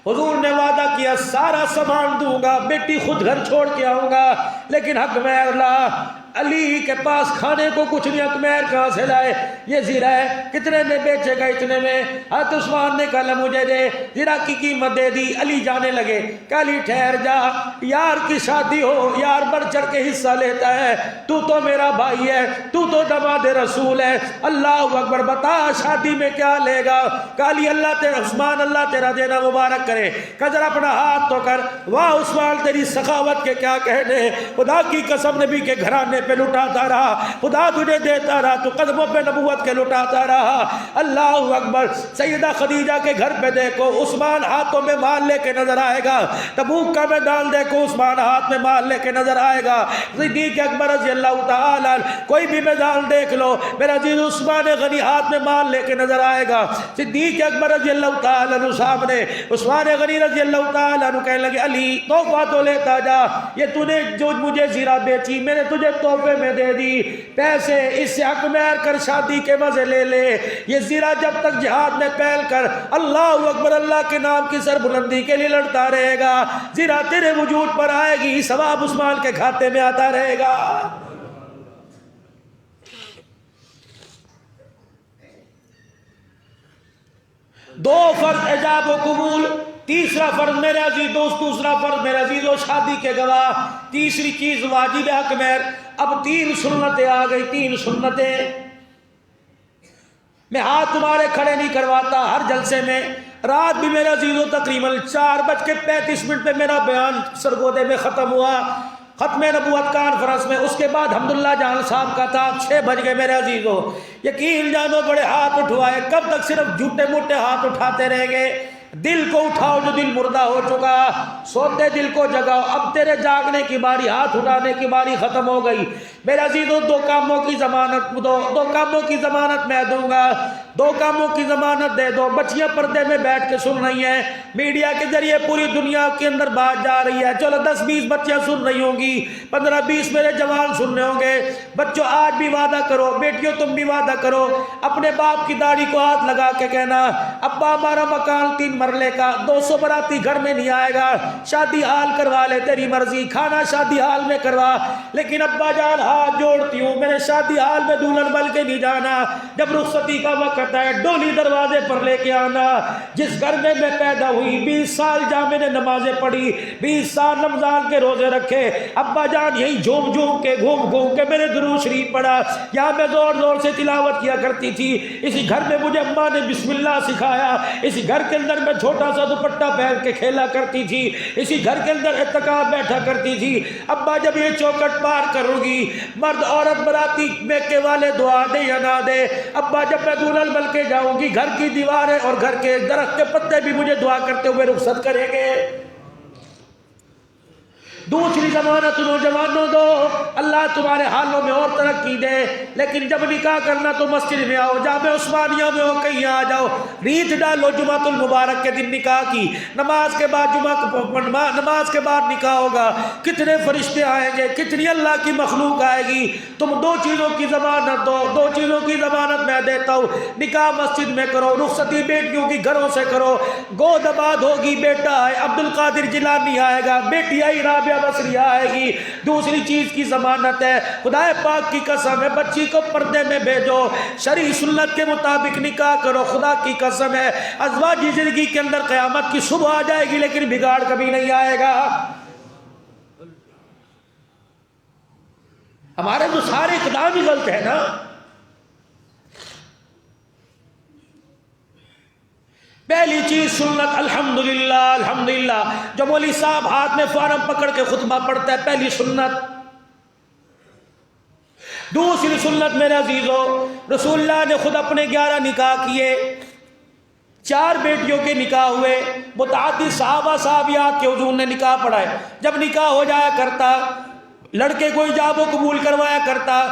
حضور نے وعدہ کیا سارا سامان دوں گا، بیٹی خود گھر چھوڑ کے آؤں گا، لیکن حق میں اللہ علی کے پاس کھانے کو کچھ نہیں، اکمیر کہاں سے لائے؟ یہ زیرہ ہے، کتنے میں بیچے گا؟ اتنے میں۔ حضرت عثمان نے کہا مجھے دے، زیرہ کی قیمت دے دی۔ علی جانے لگے، کہ علی ٹھہر جا، یار کی شادی ہو، یار بڑھ چڑھ کے حصہ لیتا ہے، تو تو میرا بھائی ہے، تو تو داماد رسول ہے، اللہ اکبر، بتا شادی میں کیا لے گا؟ کہ علی اللہ تیرا، عثمان اللہ تیرا دینا مبارک کرے، کہ ذرا اپنا ہاتھ تو کر، واہ عثمان تیری سخاوت کے کیا کہنے، خدا کی قسم نبی کے گھرانے پہ لٹاتا رہا، خدا تجھے دیتا رہا، تو قدموں پہ نبوت کے لٹاتا رہا۔ اللہ اکبر۔ سیدہ خدیجہ کے گھر پہ دیکھو، عثمان ہاتھوں میں مال لے کے نظر آئے گا، تبوک کا میدان دیکھو، عثمان ہاتھ میں مال لے کے نظر آئے گا، صدیق اکبر رضی اللہ تعالیٰ، کوئی بھی میدان دیکھ لو، میرا عزیز عثمان غنی ہاتھ میں مال لے کے نظر آئے گا، صدیق اکبر رضی اللہ تعالیٰ عنہ سامنے، عثمان غنی رضی اللہ تعالیٰ عنہ کہنے لگے علی تحفہ تو لیتا جا، یہ تو نے جو مجھے زیرہ بیچی، میں نے تجھے تحفے میں دے دی، پیسے اس سے حق مہر کر شادی کے مزے لے لے، یہ زیرہ جب تک جہاد میں پھیل کر اللہ اکبر اللہ کے نام کی سر بلندی کے لیے لڑتا رہے گا، زیرہ تیرے وجود پر آئے گی، ثواب اس مال کے کھاتے میں آتا رہے گا۔ دو فرض ایجاب و قبول، تیسرا فرض میرے عزیز دوست، دوسرا فرض میرے عزیز و شادی کے گواہ، تیسری چیز واجب حق مہر۔ اب 3 سنتیں آ گئی، 3 سنتیں۔ میں ہاتھ تمہارے کھڑے نہیں کرواتا ہر جلسے میں، رات بھی میرے عزیزوں تقریباً 4:35 پہ میرا بیان سرگودے میں ختم ہوا، ختم نبوت کانفرنس میں، اس کے بعد حمداللہ جان صاحب کا تھا، 6 بج گئے میرے عزیزوں۔ یقین جانو بڑے ہاتھ اٹھوائے، کب تک صرف جھوٹے موٹے ہاتھ اٹھاتے رہیں گے؟ دل کو اٹھاؤ جو دل مردہ ہو چکا، سوتے دل کو جگاؤ، اب تیرے جاگنے کی باری، ہاتھ اٹھانے کی باری ختم ہو گئی۔ میرے عزیزوں 2 کاموں کی ضمانت دو، 2 کاموں کی ضمانت میں دوں گا، 2 کاموں کی ضمانت دے دو۔ بچیاں پردے میں بیٹھ کے سن رہی ہیں، میڈیا کے ذریعے پوری دنیا کے اندر بات جا رہی ہے، چلو 10-20 بچیاں سن رہی ہوں گی، 15-20 میرے جوان سن رہے ہوں گے۔ بچوں آج بھی وعدہ کرو، بیٹیوں تم بھی وعدہ کرو، اپنے باپ کی داڑھی کو ہاتھ لگا کے کہنا ابا ہمارا مکان 3 مرلے کا، 200 براتی گھر میں نہیں آئے گا، شادی حال کروا لے تیری مرضی، کھانا شادی حال میں کروا، لیکن ابا جان ہاتھ جوڑتی ہوں، میرے شادی حال میں دلہن بن کے نہیں جانا، جب رخصتی کا وقت ہے ڈولی دروازے پر لے کے آنا۔ جس گھر میں میں پیدا ہوئی 20 سال جہاں میں نے نمازیں پڑھی، 20 سال رمضان کے روزے رکھے، ابا جان یہی جھوم جھوم کے گھوم گھوم کے میرے درود شریف پڑھا، یہاں میں زور زور سے تلاوت کیا کرتی تھی، اسی گھر میں مجھے اماں نے بسم اللہ سکھایا، اسی گھر کے اندر میں چھوٹا سا دوپٹہ پہن کے کھیلا کرتی تھی، اسی گھر کے اندر اعتکاف بیٹھا کرتی تھی۔ ابا جب یہ چوکٹ پار کروں گی، مرد عورت براتی میکے والے دعا دے یا نہ دے، ابا جب میں دلہن بن کے جاؤں گی، گھر کی دیواریں اور گھر کے درخت کے پتے بھی مجھے دعا کرتے ہوئے رخصت کریں گے۔ دوسری ضمانت نوجوانوں دو، اللہ تمہارے حالوں میں اور ترقی دے، لیکن جب نکاح کرنا تو مسجد میں آؤ، جامع عثمانیہ میں ہو، کہیں آ جاؤ، ریت ڈالو جمعۃ المبارک کے دن نکاح کی، نماز کے بعد نماز کے بعد نکاح ہوگا، کتنے فرشتے آئیں گے، کتنی اللہ کی مخلوق آئے گی، تم 2 چیزوں کی ضمانت دو، 2 چیزوں کی ضمانت میں دیتا ہوں، نکاح مسجد میں کرو، رخصتی بیٹیوں کی گھروں سے کرو، گود آباد ہوگی، بیٹا ہے عبد القادر جیلانی آئے گا، بیٹی آئی رابعہ بصری آئے گی۔ دوسری چیز کی ضمانت ہے، خدا پاک کی قسم ہے، بچی کو پردے میں بھیجو، شرعی سنت کے مطابق نکاح کرو، خدا کی قسم ہے ازواجی زندگی کے اندر قیامت کی صبح آ جائے گی لیکن بگاڑ کبھی نہیں آئے گا۔ ہمارے تو سارے اقدام ہی غلط ہے نا۔ پہلی چیز سنت، الحمدللہ الحمدللہ، جو مولوی صاحب ہاتھ میں فارم پکڑ کے خطبہ پڑھتا ہے، پہلی سنت۔ دوسری سنت میرے عزیزو، رسول اللہ نے خود اپنے 11 نکاح کیے، 4 بیٹیوں کے نکاح ہوئے، متعدد صحابہ صحابیات کے حضور نے نکاح پڑھائے۔ جب نکاح ہو جایا کرتا، لڑکے کو ایجاب و قبول کروایا کرتا،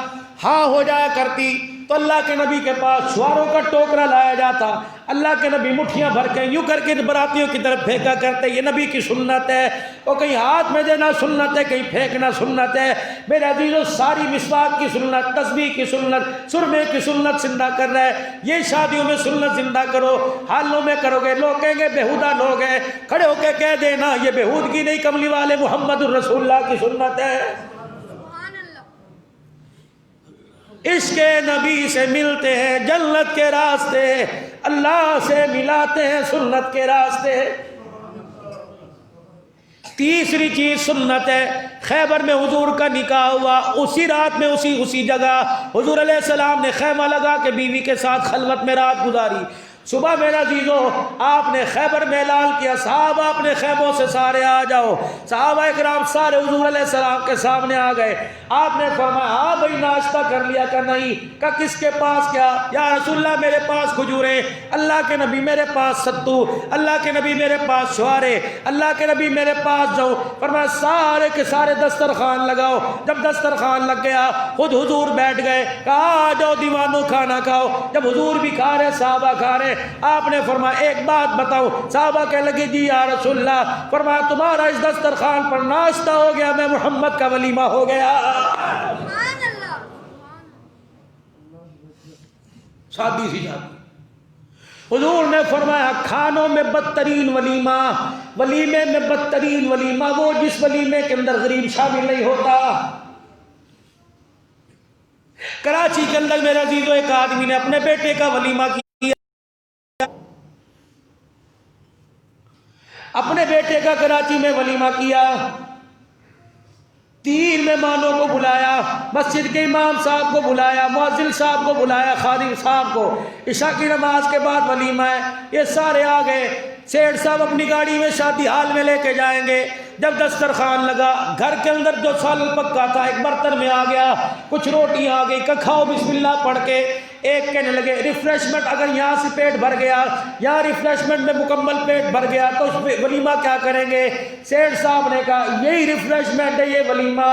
ہاں ہو جایا کرتی تو اللہ کے نبی کے پاس سواروں کا ٹوکرا لایا جاتا، اللہ کے نبی مٹھیاں بھر کے یوں کر کے براتیوں کی طرف پھینکا کرتے، یہ نبی کی سنت ہے، وہ کہیں ہاتھ میں دینا سنت ہے، کہیں پھینکنا سنت ہے۔ میرے عزیزوں ساری مسواک کی سنت، تسبیح کی سنت، سرمے کی سنت زندہ کر رہا ہے، یہ شادیوں میں سنت زندہ کرو، حالوں میں کرو گے لوگ کہیں گے بےہودہ لوگ ہیں، کھڑے ہو کے کہہ دینا یہ بےہودگی نہیں، کملی والے محمد الرسول اللہ کی سنت ہے۔ عشق نبی سے ملتے ہیں جنت کے راستے، اللہ سے ملاتے ہیں سنت کے راستے۔ تیسری چیز سنت ہے، خیبر میں حضور کا نکاح ہوا، اسی رات میں اسی جگہ حضور علیہ السلام نے خیمہ لگا کے بیوی کے ساتھ خلوت میں رات گزاری۔ صبح میرے عزیزو آپ نے خیبر میں اعلان کیا، صحابہ اپنے خیموں سے سارے آ جاؤ، صحابہ اکرام سارے حضور علیہ السلام کے سامنے آ گئے۔ آپ نے فرمایا ہاں بھائی ناشتہ کر لیا کہ نہیں؟ کہ کس کے پاس کیا؟ یا رسول اللہ میرے پاس کھجوریں، اللہ کے نبی میرے پاس ستو، اللہ کے نبی میرے پاس چھوارے، اللہ کے نبی میرے پاس جاؤ۔ فرمایا سارے کے سارے دسترخوان لگاؤ۔ جب دسترخوان لگ گیا خود حضور بیٹھ گئے، کہا آ جاؤ دیوانوں کھانا کھاؤ۔ جب حضور بھی کھا رہے صحابہ کھا رہے، آپ نے فرمایا ایک بات بتاؤ۔ صحابہ کہنے لگے جی یا رسول اللہ۔ فرمایا تمہارا اس دسترخوان پر ناشتہ ہو گیا، میں محمد کا ولیمہ ہو گیا۔ سادی سی شادی. حضور نے فرمایا کھانوں میں بدترین ولیمہ، ولیمے میں بدترین ولیمہ وہ جس ولیمے کے اندر غریب شامل نہیں ہوتا. کراچی کے اندر میرے عزیزو ایک آدمی نے اپنے بیٹے کا ولیمہ کیا، اپنے بیٹے کا کراچی میں ولیمہ کیا. 3 مہمانوں کو بلایا، مسجد کے امام صاحب کو بلایا، مؤذن صاحب کو بلایا، خادم صاحب کو. عشاء کی نماز کے بعد ولیمہ ہے، یہ سارے آ گئے. سیٹھ صاحب اپنی گاڑی میں شادی حال میں لے کے جائیں گے. جب دسترخوان لگا، گھر کے اندر جو سالن پکا تھا ایک برتن میں آ گیا، کچھ روٹیاں آ گئی، کہ کھاؤ بسم اللہ پڑھ کے. ایک کہنے لگے ریفریشمنٹ، اگر یہاں سے پیٹ بھر گیا، یہاں ریفریشمنٹ میں مکمل پیٹ بھر گیا تو اس پہ ولیمہ کیا کریں گے؟ سیٹھ صاحب نے کہا یہی ریفریشمنٹ ہے، یہ ولیمہ.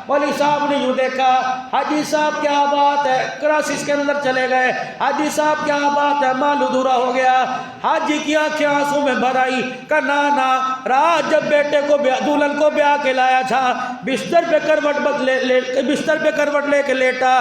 والی صاحب نے یوں دیکھا، حاجی صاحب کیا بات ہے، کراسس کے اندر چلے گئے. حاجی صاحب کیا بات ہے، مال ادھورا ہو گیا. حاجی کی آنکھیں آنسوں میں بھر آئی. کہا نا رات جب بیٹے کو دلہن کو بیاہ کے لایا تھا، بستر پہ کروٹ لے کے لیٹا،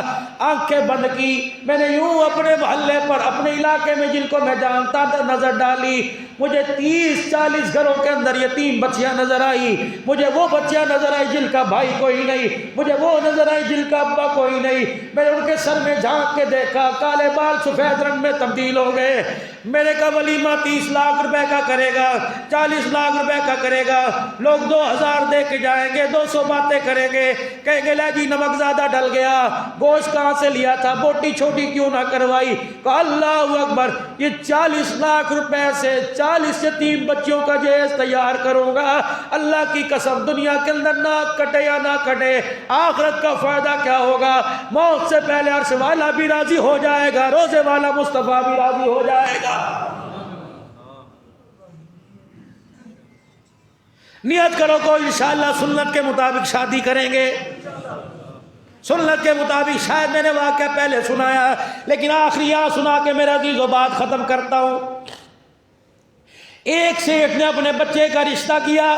آنکھیں بند کی، میں نے یوں اپنے محلے پر، اپنے علاقے میں جن کو میں جانتا تھا نظر ڈالی. مجھے 30-40 گھروں کے اندر یتیم بچیاں نظر آئی. مجھے وہ بچیاں نظر آئی جن کا بھائی کوئی نہیں، مجھے وہ نظر آئی جن کا ابا کوئی نہیں. میں نے ان کے سر میں جھانک کے دیکھا، کالے بال سفید رنگ میں تبدیل ہو گئے. میں نے کہا ولیمہ 30 لاکھ روپے کا کرے گا، 40 لاکھ روپے کا کرے گا. لوگ 2000 دے کے جائیں گے، 200 باتیں کریں گے، کہیں گے لے جی نمک زیادہ ڈل گیا، گوشت کہاں سے لیا تھا، بوٹی چھوٹی کیوں نہ کروائی. کہا اللہ اکبر، یہ 40 لاکھ روپے سے 40 یتیم بچیوں کا جہیز تیار کروں گا. اللہ کی قسم دنیا کے اندر نہ کٹے یا نہ کٹے، آخرت کا فائدہ کیا ہوگا؟ موت سے پہلے عرش والا بھی راضی ہو جائے گا، روزے والا مصطفیٰ بھی راضی ہو جائے گا. نیت کرو کو انشاءاللہ سنت کے مطابق شادی کریں گے. سنت کے مطابق، شاید میں نے واقعہ پہلے سنایا لیکن آخری یہاں سنا کے میرا عزیزو بات ختم کرتا ہوں. ایک سیٹھ نے اپنے بچے کا رشتہ کیا،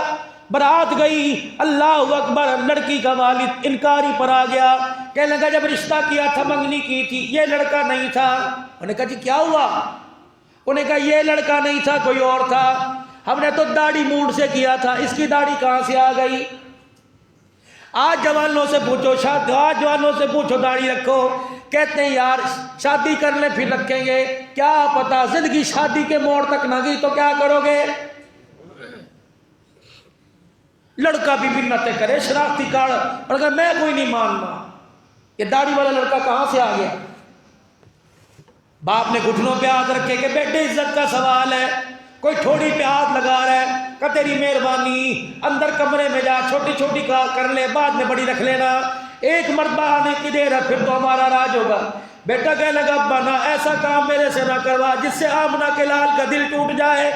برات گئی، اللہ اکبر، لڑکی کا والد انکاری پر آ گیا. کہنے لگا جب رشتہ کیا تھا منگنی کی تھی، یہ لڑکا نہیں تھا. انہوں نے کہا جی کیا ہوا؟ انہوں نے کہا یہ لڑکا نہیں تھا، کوئی اور تھا. ہم نے تو داڑھی مونڈ سے کیا تھا، اس کی داڑھی کہاں سے آ گئی؟ آج جوانوں سے پوچھو داڑھی رکھو، کہتے ہیں یار شادی کر لیں پھر رکھیں گے. کیا پتا زندگی شادی کے موڑ تک نہ گئی تو کیا کرو گے؟ لڑکا بھی منتیں کرے، شناختی کارڈ، اور اگر میں کوئی نہیں ماننا. یہ داڑھی والا لڑکا کہاں سے آ گیا؟ باپ نے گھٹنوں پہ ہاتھ رکھے کہ بیٹے عزت کا سوال ہے. کوئی ٹھوڑی پہ ہاتھ لگا رہا ہے کہ تیری مہربانی، اندر کمرے میں جا، چھوٹی چھوٹی کر لے، بعد میں بڑی رکھ لینا. ایک مرتبہ آنے کی دیر ہے پھر تو ہمارا راج ہوگا. بیٹا کہنے لگا ابا نا ایسا کام میرے سے نہ کروا جس سے آمنہ کے لال کا دل ٹوٹ جائے.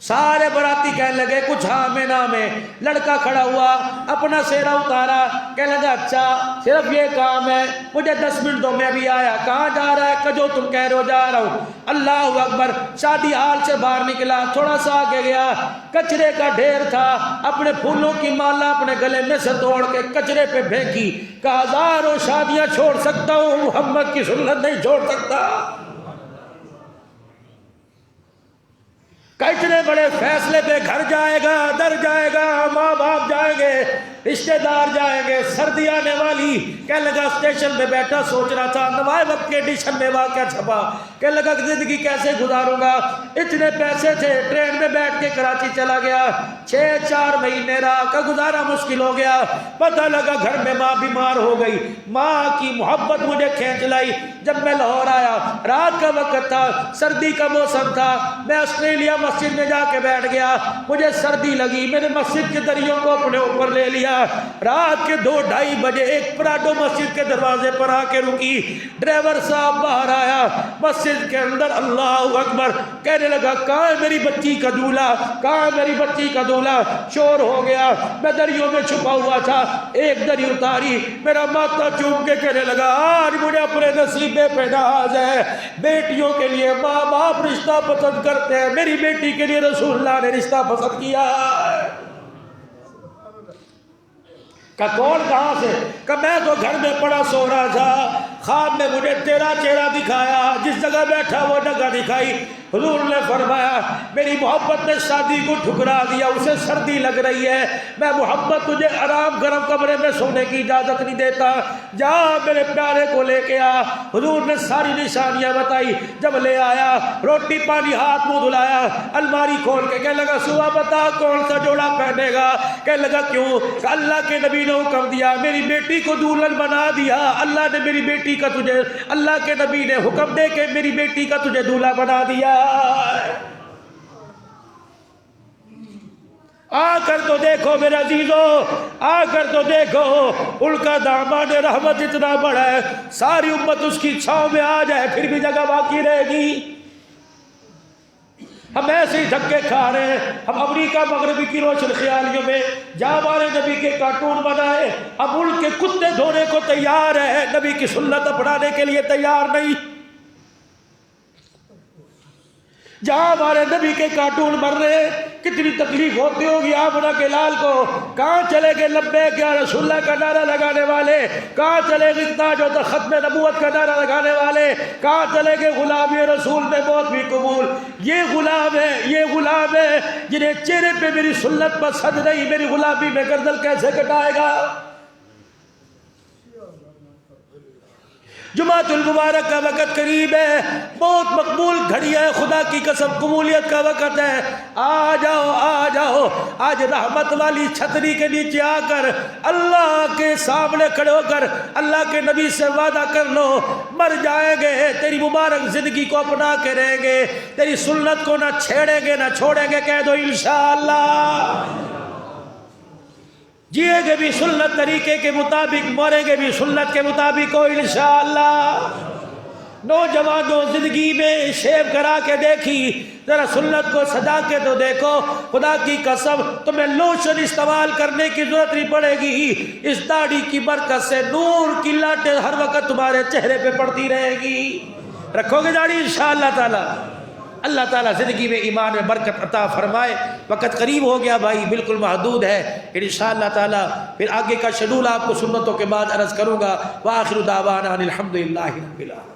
سارے براتی کہنے لگے کچھ ہاں میں نہ میں. لڑکا کھڑا ہوا، اپنا سیرا اتارا، کہنے لگا اچھا صرف یہ کام ہے، مجھے 10 منٹ دو میں بھی آیا. کہاں جا رہا ہے؟ کہ جو تم کہہ رہے ہو جا رہا ہوں. اللہ اکبر، شادی ہال سے باہر نکلا، تھوڑا سا آگے گیا، کچرے کا ڈھیر تھا. اپنے پھولوں کی مالا اپنے گلے میں سے توڑ کے کچرے پہ پھینکی. کہ ہزاروں شادیاں چھوڑ سکتا ہوں، محمد کی سنت نہیں چھوڑ سکتا. اتنے بڑے فیصلے پہ گھر جائے گا، در جائے گا، ماں باپ جائیں گے، رشتہ دار جائیں گے، سردی آنے والی. کہنے لگا اسٹیشن پہ بیٹھا سوچ رہا تھا، نوائے وقت کے ایڈیشن میں واقعہ چھپا. کہنے لگا زندگی کیسے گزاروں گا، اتنے پیسے تھے، ٹرین میں بیٹھ کے کراچی چلا گیا، 4 مہینے رہا، کا گزارا مشکل ہو گیا. پتہ لگا گھر میں ماں بیمار ہو گئی، ماں کی محبت مجھے کھینچ لائی. جب میں لاہور آیا، رات کا وقت تھا، سردی کا موسم تھا، میں آسٹریلیا مسجد میں جا کے بیٹھ گیا. مجھے سردی لگی، میں نے مسجد کے دریوں کو اپنے اوپر لے لیا. رات کے 2-2:30 بجے ایک پراڈو مسجد کے دروازے پر آ کے رکی. ڈرائیور صاحب باہر آیا، مسجد کے اندر اللہ اکبر کہنے لگا کہاں ہے میری بچی کا دولہا، کہاں ہے میری بچی کا دولہا. شور ہو گیا، میں دریوں میں چھپا ہوا تھا، ایک دری اتاری، میرا ماتھا چوم کے کہنے لگا آج مجھے اپنے نصیبے پہ ناز ہے. بیٹیوں کے لیے ماں باپ رشتہ پسند کرتے ہیں، میری بیٹی کے لیے رسول اللہ نے رشتہ پسند کیا. کہ کون کہاں سے؟ کہ میں تو گھر میں پڑا سو رہا تھا، خواب میں مجھے تیرا چہرہ دکھایا، جس جگہ بیٹھا وہ جگہ دکھائی۔ حضور نے فرمایا میری محبت نے شادی کو ٹھکرا دیا، اسے سردی لگ رہی ہے، میں محبت تجھے آرام گرم کمرے میں سونے کی اجازت نہیں دیتا، جا میرے پیارے کو لے کے آ۔ حضور نے ساری نشانیاں بتائی، جب لے آیا روٹی پانی ہاتھ منہ دھلایا، الماری کھول کے کہنے لگا صبح بتا کون سا جوڑا پہنے گا؟ کہنے لگا کیوں؟ کہ اللہ کے نبی نے حکم دیا، میری بیٹی کو دلہن بنا دیا، اللہ نے میری بیٹی کا تجھے، اللہ کے نبی نے حکم دے کے میری بیٹی کا تجھے دولہا بنا دیا۔ آ کر تو دیکھو میرے عزیزو، آ کر تو دیکھو، ان کا دامن رحمت اتنا بڑا ہے، ساری امت اس کی چھاؤں میں آ جائے پھر بھی جگہ باقی رہے گی۔ ہم ایسے ہی دھکے کھا رہے ہیں، ہم امریکہ مغربی کی روشن خیالیوں میں جہاں ہمارے نبی کے کارٹون بنائے، اب ان کے کتے دھونے کو تیار ہے، نبی کی سنت اپنانے کے لیے تیار نہیں۔ جہاں ہمارے نبی کے کارٹون بن رہے ہیں، کتنی تکلیف ہوتی ہوگی آمنہ کے لال کو، کہاں چلے گئے لبیک یا رسول اللہ کا نعرہ لگانے والے، کہاں چلے گئے تاج و ختم نبوت کا نعرہ لگانے والے، کہاں چلے گئے غلامی رسول میں موت بھی قبول۔ یہ غلام ہے، یہ غلام ہے جنہیں چہرے پہ میری سنت پسند نہیں، میری غلامی میں گردن کیسے کٹائے گا؟ جمعۃ المبارک کا وقت قریب ہے، بہت مقبول گھڑی ہے، خدا کی قسم قبولیت کا وقت ہے۔ آ جاؤ آ جاؤ، آج رحمت والی چھتری کے نیچے آ کر اللہ کے سامنے کھڑے ہو کر اللہ کے نبی سے وعدہ کر لو، مر جائیں گے تیری مبارک زندگی کو اپنا کے رہیں گے، تیری سنت کو نہ چھیڑیں گے نہ چھوڑیں گے، کہہ دو انشاءاللہ۔ جیے گے بھی سنت طریقے کے مطابق، مریں گے بھی سنت کے مطابق ہو انشاءاللہ۔ نوجوانوں زندگی میں شیو کرا کے دیکھی، ذرا سنت کو سجا کے تو دیکھو، خدا کی قسم تمہیں لوشن استعمال کرنے کی ضرورت نہیں پڑے گی، اس داڑھی کی برکت سے نور کی لاٹیں ہر وقت تمہارے چہرے پہ پڑتی رہے گی۔ رکھو گے داڑھی انشاءاللہ تعالی؟ اللہ تعالیٰ زندگی میں ایمان میں برکت عطا فرمائے۔ وقت قریب ہو گیا بھائی، بالکل محدود ہے، انشاءاللہ تعالیٰ پھر آگے کا شیڈول آپ کو سنتوں کے بعد عرض کروں گا۔ وآخر دعوانا الحمدللہ رب العالمین۔